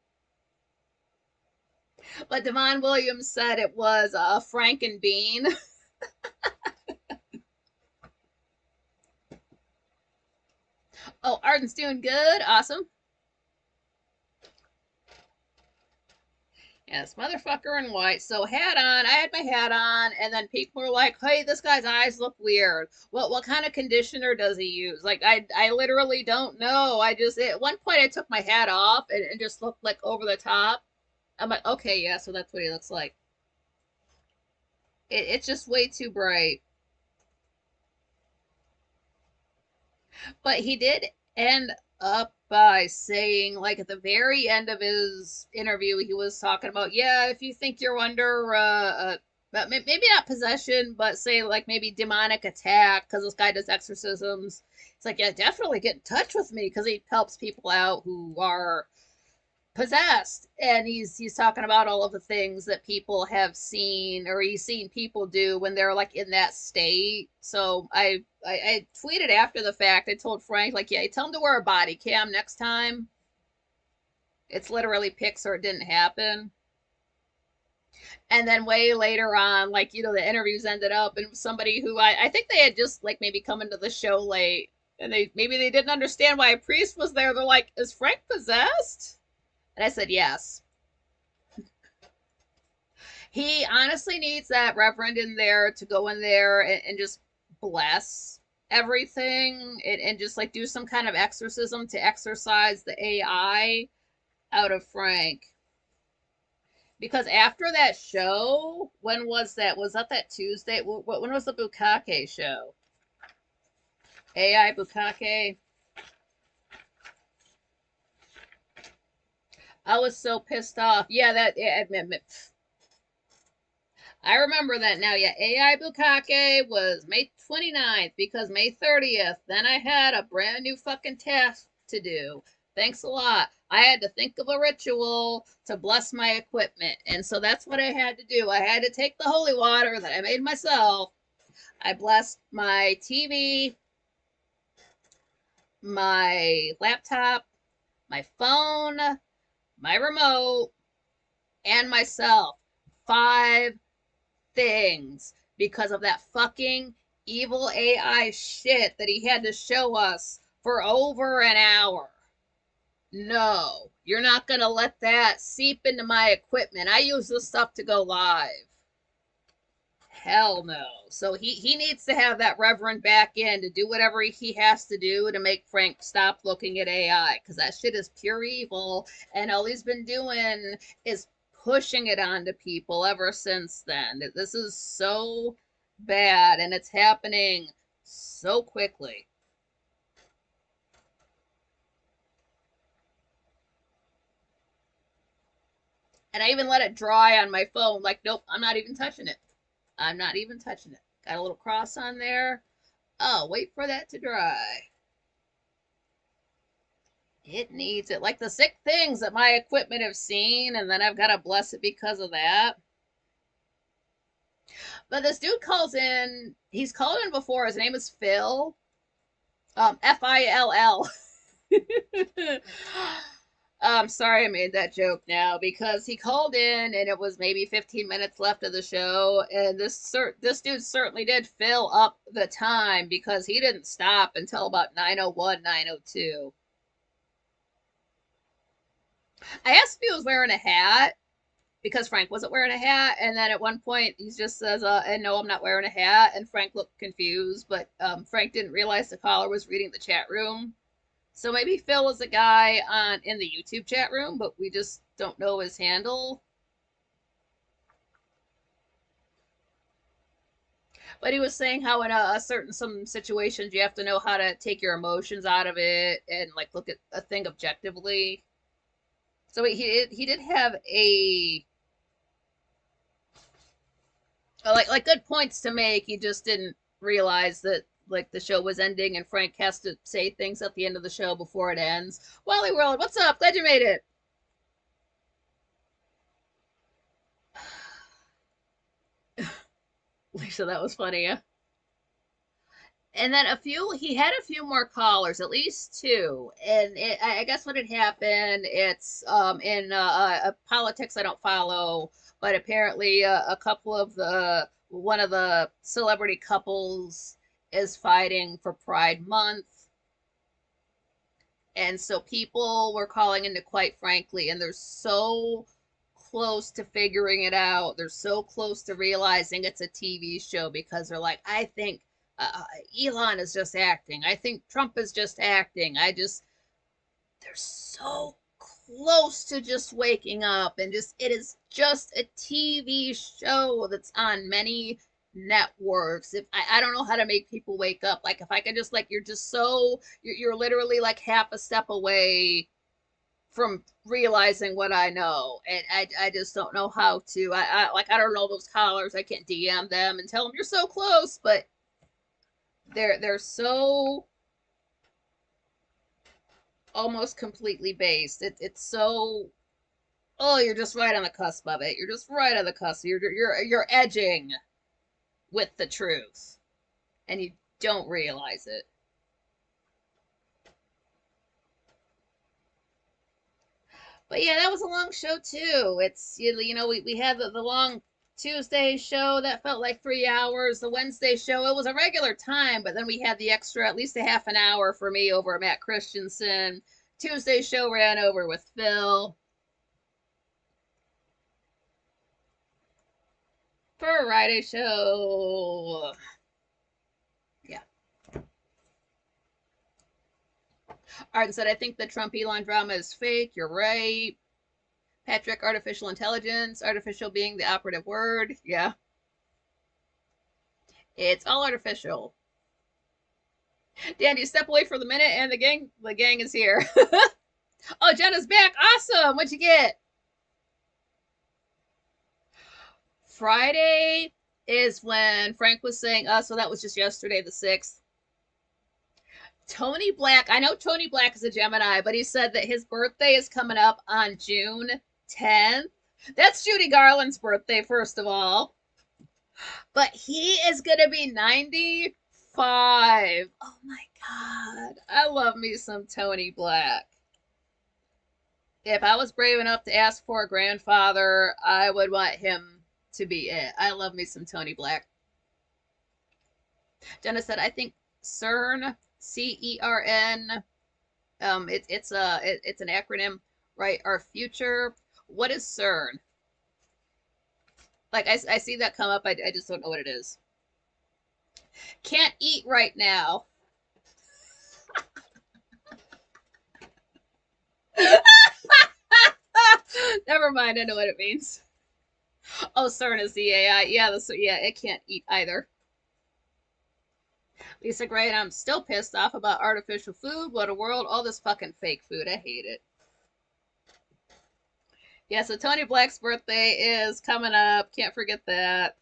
But Devon Williams said it was a Frankenbean. Oh, Arden's doing good. Awesome. Yes, motherfucker in white. So hat on. I had my hat on, and then people were like, "Hey, this guy's eyes look weird. What kind of conditioner does he use?" Like, I literally don't know. I just at one point I took my hat off and just looked like over the top. I'm like, okay, yeah, so that's what he looks like. It's just way too bright. But he did end up by saying, like at the very end of his interview, he was talking about, yeah, if you think you're under, maybe not possession, but say like maybe demonic attack because this guy does exorcisms. It's like, yeah, definitely get in touch with me because he helps people out who are possessed, and he's talking about all of the things that people have seen or he's seen people do when they're like in that state. So I tweeted after the fact. I told Frank, like, yeah, tell him to wear a body cam next time. It's literally pics or it didn't happen. And then way later on, like, the interviews ended up and somebody who I think they had just like maybe come into the show late and they didn't understand why a priest was there. They're like, is Frank possessed? And I said, yes. He honestly needs that reverend in there to go in there and just bless everything and just like do some kind of exorcism to exorcise the AI out of Frank. Because after that show, when was that? Was that Tuesday? When was the Bukake show? AI Bukake. I was so pissed off. Yeah, I remember that now. Yeah, AI Bukake was May 29th because May 30th, then I had a brand new fucking task to do. Thanks a lot. I had to think of a ritual to bless my equipment. And so that's what I had to do. I had to take the holy water that I made myself. I blessed my TV, my laptop, my phone, my remote, and myself. 5 things because of that fucking evil AI shit that he had to show us for over an hour. No, you're not going to let that seep into my equipment. I use this stuff to go live. Hell no. So he needs to have that reverend back in to do whatever he has to do to make Frank stop looking at AI because that shit is pure evil. And all he's been doing is pushing it onto people ever since then. This is so bad and it's happening so quickly. And I even let it dry on my phone. Like, nope, I'm not even touching it. I'm not even touching it. Got a little cross on there. Oh, wait for that to dry. It needs it. Like the sick things that my equipment have seen, and then I've got to bless it because of that. But this dude calls in. He's called in before. His name is Phil. Fill. I'm sorry I made that joke now because he called in and it was maybe 15 minutes left of the show, and this dude certainly did fill up the time because he didn't stop until about 9:01, 9:02. I asked if he was wearing a hat because Frank wasn't wearing a hat, and then at one point he just says, "And no, I'm not wearing a hat." And Frank looked confused, but Frank didn't realize the caller was reading the chat room. So maybe Phil was a guy in the YouTube chat room, but we just don't know his handle. But he was saying how in a certain some situations you have to know how to take your emotions out of it and like look at a thing objectively. So he did have like good points to make. He just didn't realize that like the show was ending and Frank has to say things at the end of the show before it ends. Wally World, what's up? Glad you made it. Lisa, that was funny. Yeah. And then he had a few more callers, at least two. And I guess what had happened, it's in politics I don't follow, but apparently a couple of one of the celebrity couples is fighting for Pride Month. And so people were calling into, quite frankly, and they're so close to figuring it out. They're so close to realizing it's a TV show because they're like, I think Elon is just acting. I think Trump is just acting. They're so close to just waking up and it is just a TV show that's on many networks. If I don't know how to make people wake up. Like if I can just like you're literally like half a step away from realizing what I know, and I just don't know how to. I don't know those callers. I can't DM them and tell them you're so close, but they're so almost completely based. It's so oh you're just right on the cusp of it. You're just right on the cusp. You're edging with the truth, and you don't realize it. But yeah, that was a long show too. It's we had the long Tuesday show that felt like 3 hours. The Wednesday show it was a regular time, but then we had the extra at least a half an hour for me over at Matt Christensen. Tuesday show ran over with Phil. Friday show. Yeah. Arden said, I think the Trump Elon drama is fake. You're right. Patrick, artificial intelligence, artificial being the operative word. Yeah. It's all artificial. Dan, you step away for the minute and the gang is here. Oh, Jenna's back. Awesome. What'd you get? Friday is when Frank was saying, so that was just yesterday, the 6th. Tony Black, I know Tony Black is a Gemini, but he said that his birthday is coming up on June 10th. That's Judy Garland's birthday, first of all. But he is going to be 95. Oh my God. I love me some Tony Black. If I was brave enough to ask for a grandfather, I would want him to be it. I love me some Tony Black. Jenna said, I think CERN, CERN, it's an acronym, right? Our future. What is CERN? Like I see that come up. I just don't know what it is. Can't eat right now. Never mind. I know what it means. Oh, CERN is the AI. Yeah, it can't eat either. Lisa Gray, and I'm still pissed off about artificial food. What a world. All this fucking fake food. I hate it. Yeah, so Tony Black's birthday is coming up. Can't forget that.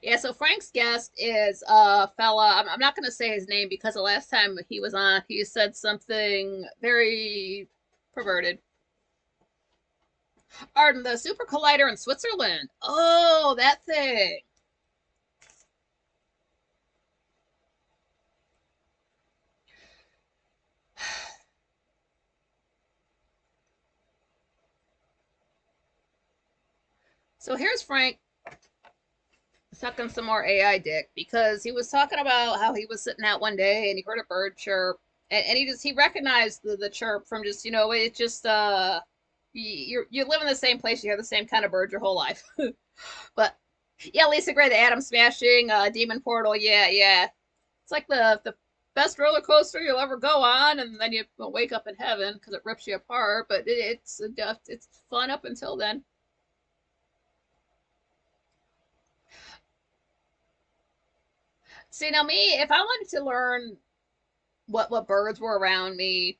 Yeah, so Frank's guest is a fella. I'm not going to say his name because the last time he was on, he said something very perverted. Arden, the super collider in Switzerland. Oh, that thing. So here's Frank sucking some more AI dick because he was talking about how he was sitting out one day and he heard a bird chirp and he recognized the chirp from just it just you live in the same place, you hear the same kind of bird your whole life. But yeah, Lisa Gray, the atom smashing demon portal, yeah, it's like the best roller coaster you'll ever go on, and then you wake up in heaven because it rips you apart. But it's fun up until then. See, now me, if I wanted to learn what birds were around me,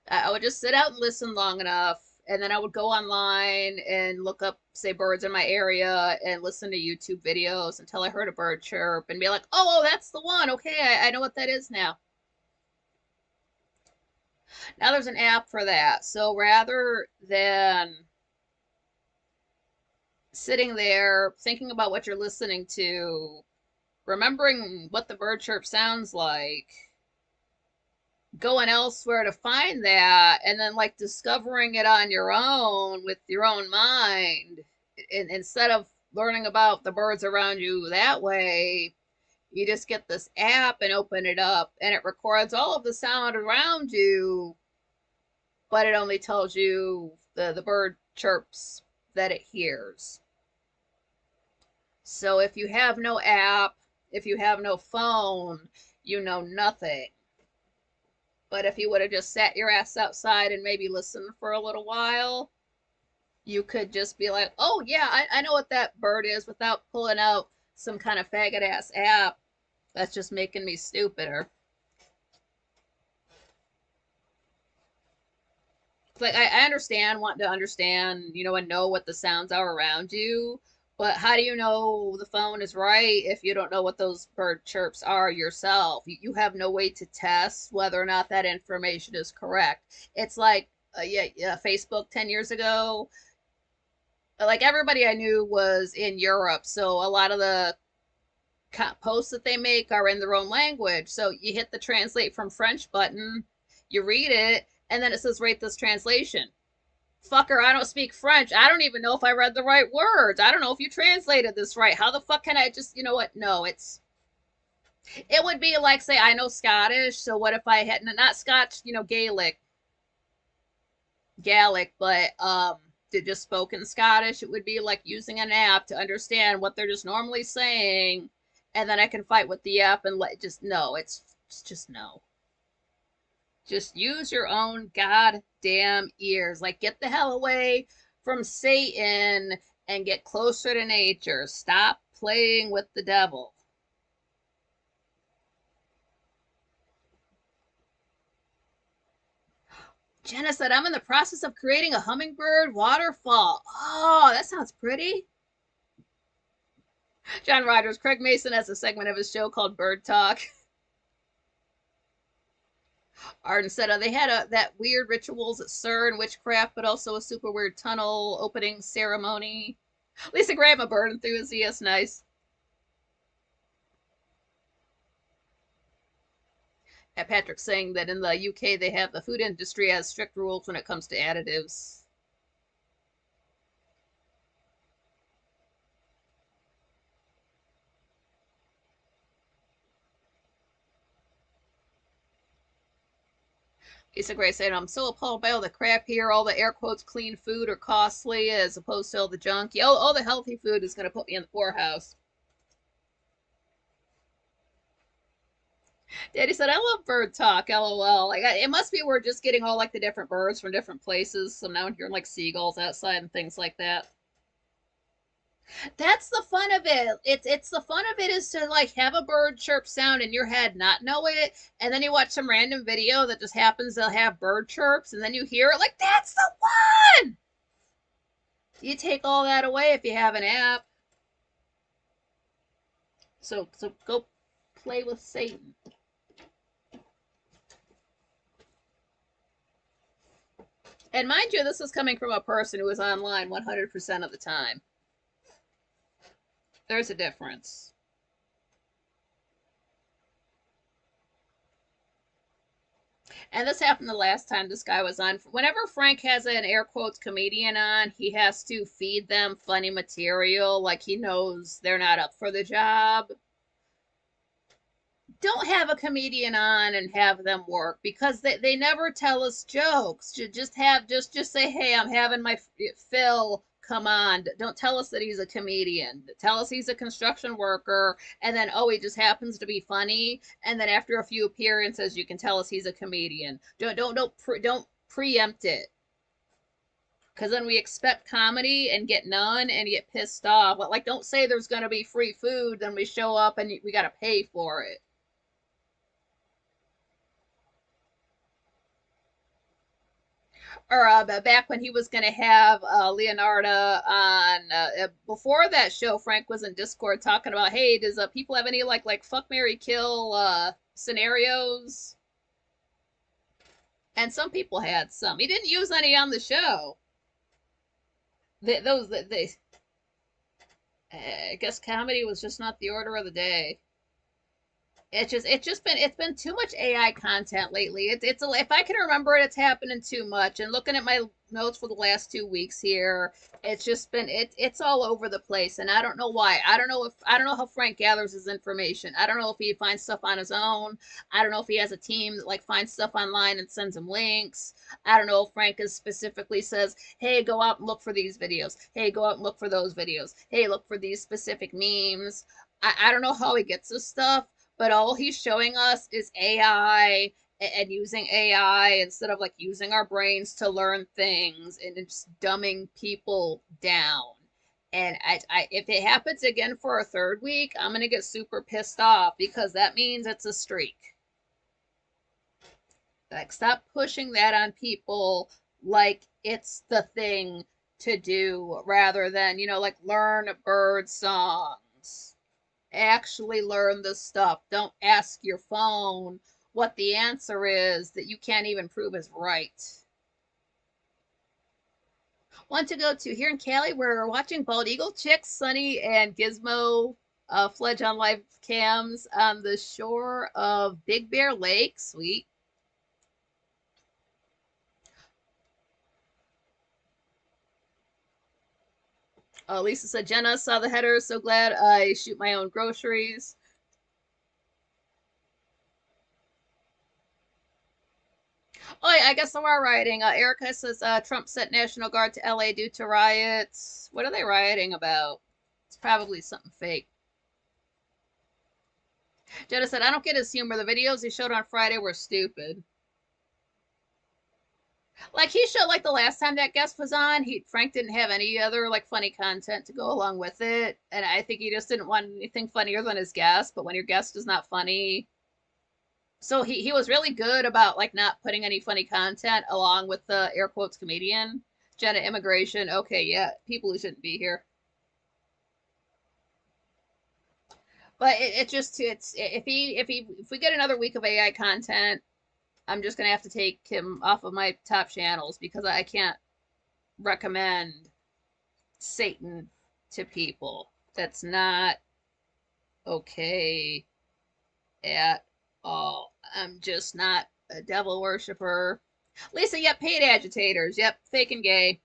I would just sit out and listen long enough, and then I would go online and look up, say, birds in my area and listen to YouTube videos until I heard a bird chirp and be like, oh, that's the one. Okay, I know what that is now. Now there's an app for that. So rather than sitting there thinking about what you're listening to, remembering what the bird chirp sounds like, going elsewhere to find that, and then like discovering it on your own with your own mind, instead of learning about the birds around you that way, you just get this app and open it up, and it records all of the sound around you, but it only tells you the bird chirps that it hears. So if you have no app, if you have no phone, you know nothing. But if you would have just sat your ass outside and maybe listened for a little while, you could just be like, oh, yeah, I know what that bird is without pulling out some kind of faggot ass app that's just making me stupider. It's like, I understand wanting to understand, and know what the sounds are around you. But how do you know the phone is right if you don't know what those bird chirps are yourself? You have no way to test whether or not that information is correct. It's like, Facebook 10 years ago, like everybody I knew was in Europe. So a lot of the posts that they make are in their own language. So you hit the translate from French button, you read it, and then it says rate this translation. Fucker, I don't speak French. I don't even know if I read the right words. I don't know if you translated this right. How the fuck can I just, you know what? No, it would be like, say, I know Scottish. So what if I had, not Scotch, Gaelic, but just spoken Scottish? It would be like using an app to understand what they're just normally saying. And then I can fight with the app and no, it's just no. Just use your own goddamn ears. Like, get the hell away from Satan and get closer to nature. Stop playing with the devil. Jenna said, I'm in the process of creating a hummingbird waterfall. Oh, that sounds pretty. John Rogers, Craig Mason has a segment of his show called Bird Talk. Arden said they had that weird rituals at CERN, witchcraft, but also a super weird tunnel opening ceremony. Lisa Graham, a bird enthusiast, nice. And Patrick saying that in the UK they have the food industry has strict rules when it comes to additives. Lisa Gray said, I'm so appalled by all the crap here. All the air quotes clean food are costly as opposed to all the junk. All the healthy food is going to put me in the poorhouse. Daddy said, I love bird talk, lol. Like, it must be we're just getting all like the different birds from different places. So now I'm hearing like seagulls outside and things like that. That's the fun of it. It's the fun of it is to like have a bird chirp sound in your head, not know it, and then you watch some random video that just happens to have bird chirps, and then you hear it like that's the one. You take all that away if you have an app. So go play with Satan. And mind you, this is coming from a person who is online 100% of the time. There's a difference. And this happened the last time this guy was on. Whenever Frank has an air quotes comedian on, he has to feed them funny material, like he knows they're not up for the job. Don't have a comedian on and have them work, because they never tell us jokes. Just say, hey, I'm having my fill come on, don't tell us that he's a comedian. Tell us he's a construction worker, and then oh, he just happens to be funny. And then after a few appearances, you can tell us he's a comedian. Don't preempt it, because then we expect comedy and get none and get pissed off. Like, don't say there's gonna be free food, then we show up and we gotta pay for it. Or back when he was going to have Leonardo on before that show, Frank was in Discord talking about, hey, does people have any like fuck Mary kill scenarios? And some people had some. He didn't use any on the show. I guess comedy was just not the order of the day. It's been too much AI content lately. If I can remember it, it's happening too much. And looking at my notes for the last 2 weeks here, it's just been it's all over the place, and I don't know why. I don't know how Frank gathers his information. I don't know if he finds stuff on his own. I don't know if he has a team that like finds stuff online and sends him links. I don't know if Frank is specifically says, "Hey, go out and look for these videos. Hey, go out and look for those videos. Hey, look for these specific memes." I don't know how he gets this stuff, but all he's showing us is AI and using AI instead of like using our brains to learn things, and it's dumbing people down. And if it happens again for a third week, I'm gonna get super pissed off because that means it's a streak. Like, stop pushing that on people like it's the thing to do rather than, like learn bird songs. Actually learn the stuff. Don't ask your phone what the answer is that you can't even prove is right. Want to go to here in Cali? We're watching Bald Eagle Chicks, Sunny, and Gizmo fledge on live cams on the shore of Big Bear Lake. Sweet. Lisa said, Jenna saw the header. So glad I shoot my own groceries. Oh, yeah, I guess some are rioting. Erica says Trump sent National Guard to LA due to riots. What are they rioting about? It's probably something fake. Jenna said, I don't get his humor. The videos he showed on Friday were stupid. Like, he showed, like, the last time that guest was on, Frank didn't have any other, like, funny content to go along with it. And I think he just didn't want anything funnier than his guest. But when your guest is not funny, so he was really good about like not putting any funny content along with the air quotes comedian. Jenna immigration. Okay, yeah, people who shouldn't be here. But it just it's if we get another week of AI content, I'm just gonna have to take him off of my top channels because I can't recommend Satan to people. That's not okay at all. I'm just not a devil worshiper. Lisa, yep, paid agitators. Yep, fake and gay.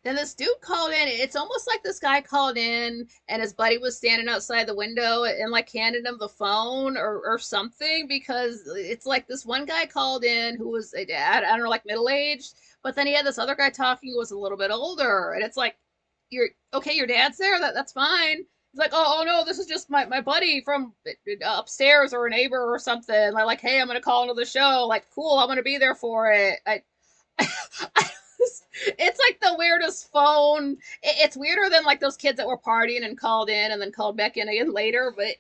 Then this dude called in. It's almost like this guy called in and his buddy was standing outside the window and like handed him the phone or something, because it's like this one guy called in who was a dad, I don't know, like middle aged, but then he had this other guy talking who was a little bit older. And it's like, you're okay, your dad's there, that's fine. It's like, oh no, this is just my buddy from upstairs or a neighbor or something. Like, hey, I'm gonna call into the show. Like, cool, I'm gonna be there for it. It's like the weirdest phone. It's weirder than like those kids that were partying and called in and then called back in again later. But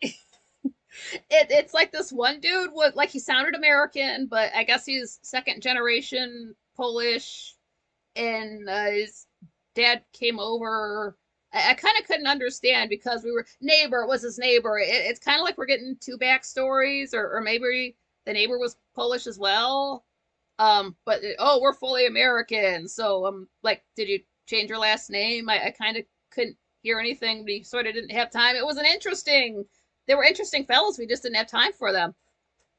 it's like this one dude was like, he sounded American, but I guess he's second generation Polish, and his dad came over. I kind of couldn't understand because we were neighbor was his neighbor. It's kind of like we're getting two backstories, or maybe the neighbor was Polish as well. But oh, we're fully American. So like, did you change your last name? I kind of couldn't hear anything. We sort of didn't have time. It was an interesting. They were interesting fellows. We just didn't have time for them.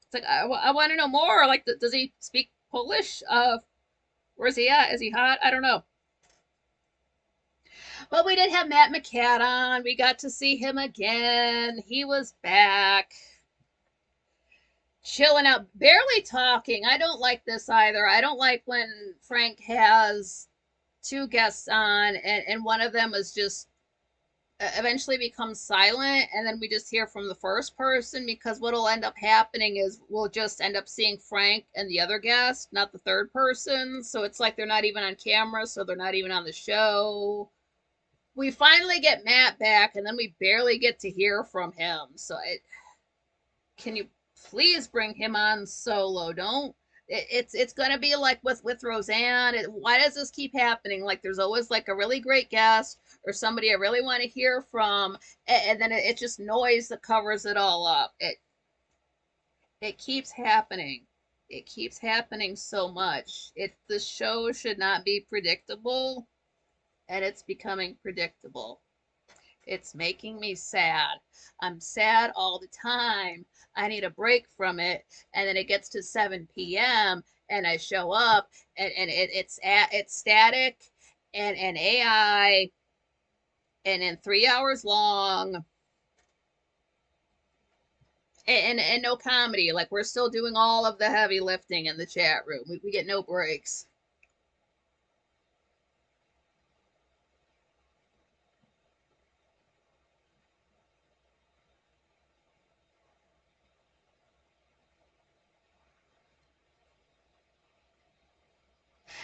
It's like I want to know more. Like, does he speak Polish? Where's he at? Is he hot? I don't know. But we did have Matt McCad on. We got to see him again. He was back. chilling out, barely talking. I don't like this either. I don't like when Frank has two guests on and one of them is just eventually becomes silent and then we just hear from the first person, because what'll end up happening is we'll just end up seeing Frank and the other guest, not the third person. So it's like they're not even on camera, so they're not even on the show. We finally get Matt back and then we barely get to hear from him. So can you please bring him on solo? Don't. It's gonna be like with Roseanne. Why does this keep happening? Like there's always like a really great guest or somebody I really want to hear from, and then it's just noise that covers it all up. It keeps happening. It keeps happening so much. The show should not be predictable, and it's becoming predictable. It's making me sad. I'm sad all the time. I need a break from it. And then it gets to 7 p.m. and I show up and it's static and AI and in 3 hours long and no comedy. Like we're still doing all of the heavy lifting in the chat room. We get no breaks.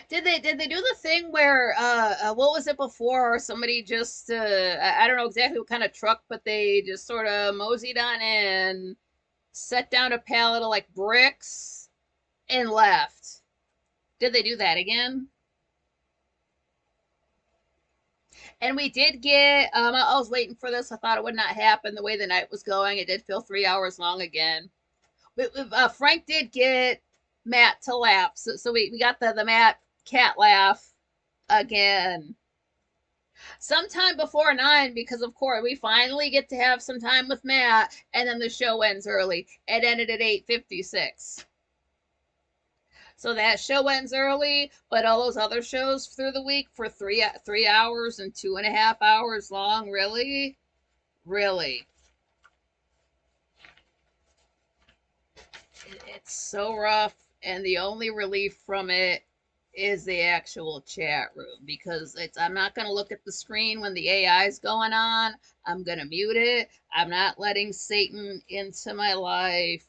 Did they do the thing where what was it before? Somebody just I don't know exactly what kind of truck, but they just sort of moseyed on in, set down a pallet of like bricks, and left. Did they do that again? And we did get. I was waiting for this. I thought it would not happen the way the night was going. It did feel 3 hours long again. Frank did get Matt to laugh, so we got the Matt cat laugh again sometime before 9, because of course we finally get to have some time with Matt, and then the show ends early. It ended at 8:56. So that show ends early, but all those other shows through the week for 3 hours and 2.5 hours long, really, really, it's so rough. And the only relief from it is the actual chat room, because I'm not going to look at the screen when the AI is going on. I'm going to mute it. I'm not letting Satan into my life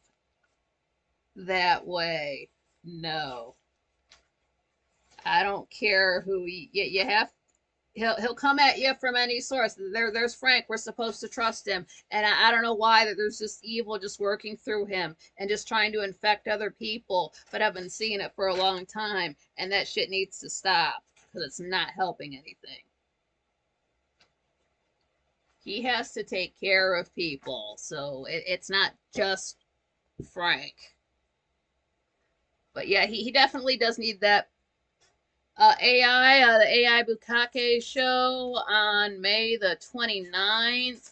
that way. No. I don't care who you have. He'll come at you from any source. There's Frank. We're supposed to trust him, and I don't know why that there's just evil just working through him and just trying to infect other people. But I've been seeing it for a long time, and that shit needs to stop because it's not helping anything. He has to take care of people, so it's not just Frank. But yeah, he definitely does need that the AI Bukake show on May the 29th.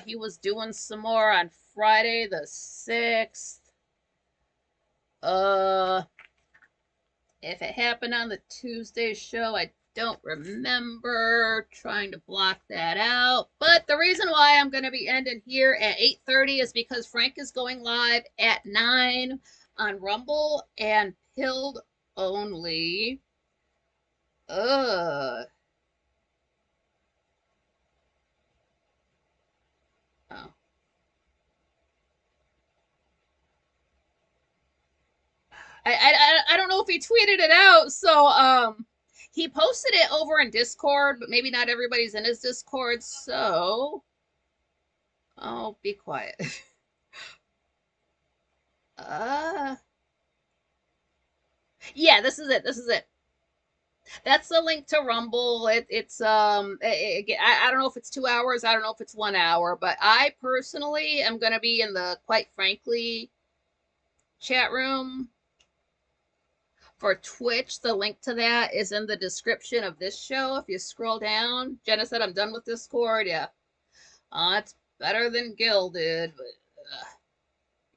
He was doing some more on Friday the 6th. If it happened on the Tuesday show, I don't remember. Trying to block that out. But the reason why I'm going to be ending here at 8:30 is because Frank is going live at 9 on Rumble and Pilled only. Ugh. Oh. I don't know if he tweeted it out. So he posted it over in Discord, but maybe not everybody's in his Discord. So oh, be quiet. uh yeah, this is it. This is it. That's the link to Rumble. I don't know if it's 2 hours. I don't know if it's 1 hour, but I personally am gonna be in the quite frankly chat room for Twitch. The link to that is in the description of this show. If you scroll down, Jenna said I'm done with Discord. Yeah, it's better than Gil did, but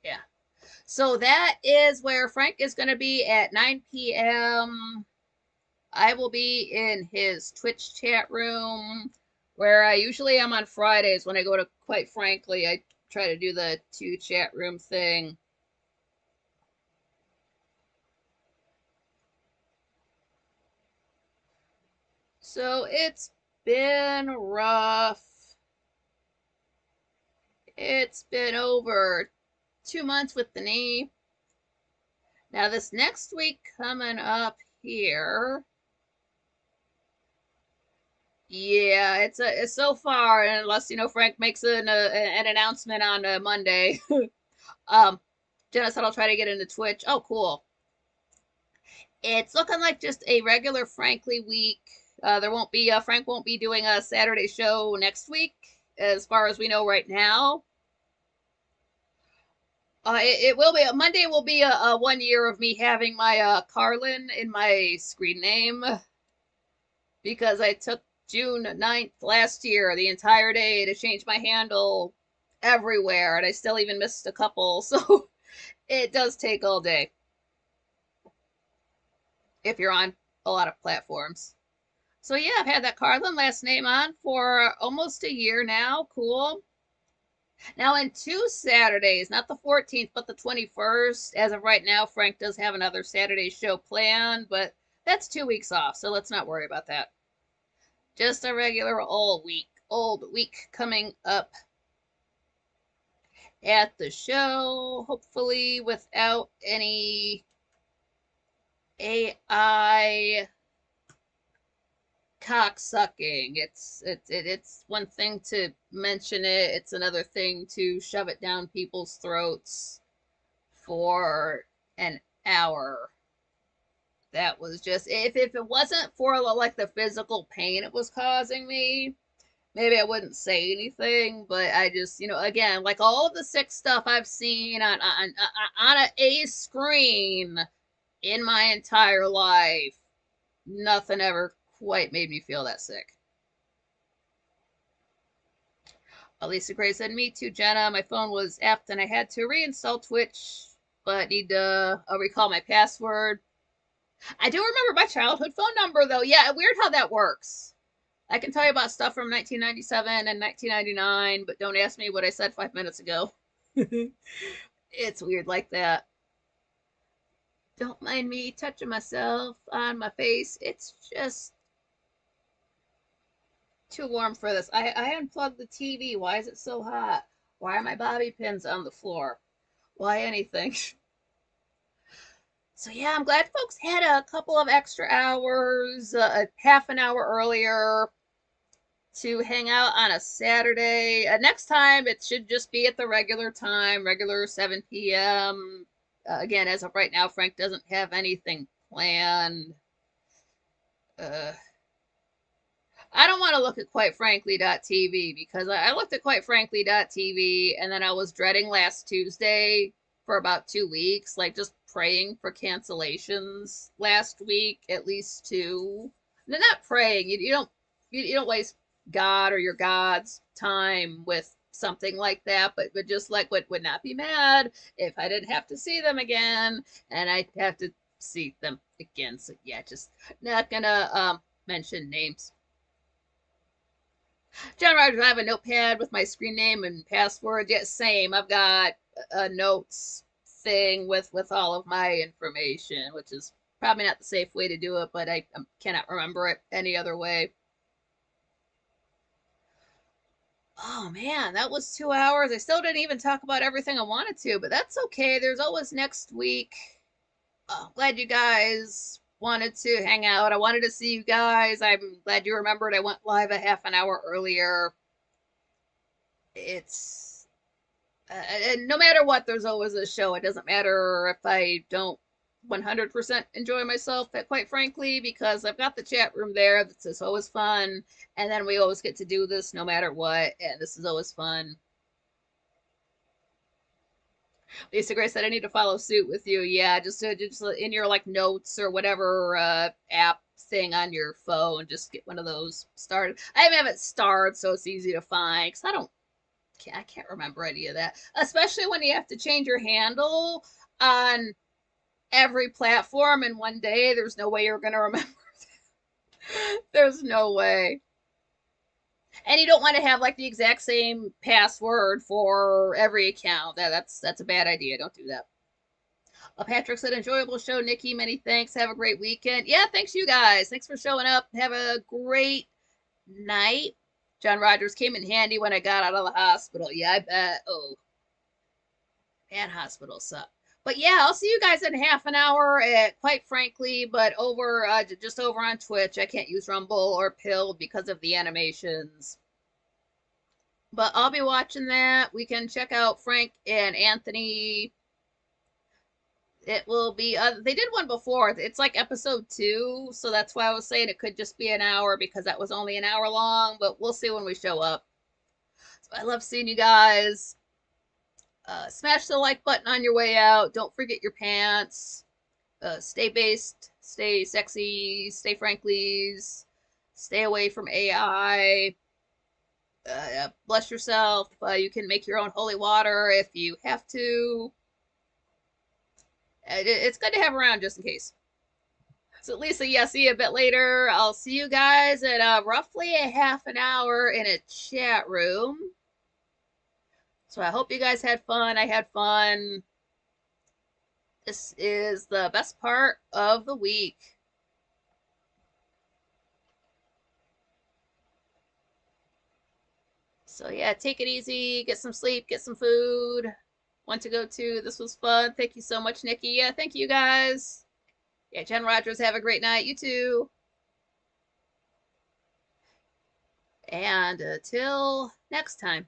yeah. So that is where Frank is going to be at 9 p.m. I will be in his Twitch chat room, where I usually am on Fridays when I go to Quite Frankly. I try to do the two chat room thing. So it's been rough. It's been over 2 months with the knee. Now this next week coming up here, yeah, it's so far, unless Frank makes an announcement on Monday. um, Jenna said I'll try to get into Twitch. Oh, cool. It's looking like just a regular Frankly week. There won't be Frank won't be doing a Saturday show next week, as far as we know right now. It will be Monday. Will be a 1 year of me having my Carlin in my screen name, because I took June 9th last year the entire day to change my handle everywhere, and I still even missed a couple. So it does take all day if you're on a lot of platforms. So yeah, I've had that Carlin last name on for almost a year now. Cool. Now in 2 Saturdays, not the 14th, but the 21st. As of right now, Frank does have another Saturday show planned, but that's 2 weeks off, so let's not worry about that. Just a regular old week coming up at the show, hopefully without any AI cocksucking. It's one thing to mention it, it's another thing to shove it down people's throats for an hour. That was just, if it wasn't for like the physical pain it was causing me, maybe I wouldn't say anything. But I just, again, like all of the sick stuff I've seen on a screen in my entire life, nothing ever quite made me feel that sick. Lisa Gray said, "Me too, Jenna. My phone was effed and I had to reinstall Twitch, but need to recall my password." I do remember my childhood phone number, though. Yeah, weird how that works. I can tell you about stuff from 1997 and 1999, but don't ask me what I said 5 minutes ago. It's weird like that. Don't mind me touching myself on my face. It's just too warm for this. I unplugged the TV. Why is it so hot? Why are my bobby pins on the floor? Why anything? So yeah, I'm glad folks had a couple of extra hours, a half an hour earlier to hang out on a Saturday. Next time it should just be at the regular time, regular 7 p.m. Again, as of right now, Frank doesn't have anything planned. Uh, I don't want to look at quitefrankly.tv, because I looked at quitefrankly.tv and then I was dreading last Tuesday for about 2 weeks, like just praying for cancellations last week, at least two. No, not praying. You don't waste God or your God's time with something like that, but just like would not be mad if I didn't have to see them again, and I have to see them again. So yeah, just not gonna mention names. John Rogers, I have a notepad with my screen name and password. Yeah, same. I've got a notes thing with all of my information, which is probably not the safe way to do it, but I cannot remember it any other way. Oh man, that was 2 hours. I still didn't even talk about everything I wanted to, but that's okay. There's always next week. Oh, glad you guys wanted to hang out. I wanted to see you guys. I'm glad you remembered I went live a half an hour earlier. It's and no matter what, there's always a show. It doesn't matter if I don't 100% enjoy myself, quite frankly, because I've got the chat room there. That's always fun. And then we always get to do this no matter what. And this is always fun. Lisa Gray said, I need to follow suit with you. Yeah, just in your like notes or whatever app thing on your phone, just get one of those started. I have it starred so it's easy to find, because I can't remember any of that, especially when you have to change your handle on every platform in one day. There's no way you're gonna remember. There's no way. And you don't want to have like the exact same password for every account. That's a bad idea. Don't do that. Patrick said, enjoyable show, Nikki. Many thanks. Have a great weekend. Yeah, thanks, you guys. Thanks for showing up. Have a great night. John Rogers came in handy when I got out of the hospital. Yeah, I bet. Oh, man, hospitals suck. But yeah, I'll see you guys in half an hour. Quite frankly, but over just over on Twitch. I can't use Rumble or Pill because of the animations. But I'll be watching that. We can check out Frank and Anthony. It will be. They did one before. It's like episode 2, so that's why I was saying it could just be an hour because that was only an hour long. But we'll see when we show up. So I love seeing you guys. Smash the like button on your way out. Don't forget your pants. Stay based. Stay sexy. Stay Franklies. Stay away from AI. Bless yourself. You can make your own holy water if you have to. It's good to have around just in case. So Lisa, yeah, see you a bit later. I'll see you guys in roughly a half an hour in a chat room. So I hope you guys had fun. I had fun. This is the best part of the week. So yeah, take it easy, get some sleep, get some food. Want to go to. This was fun. Thank you so much, Nikki. Yeah, thank you guys. Yeah, Jen Rogers, have a great night. You too. And until next time.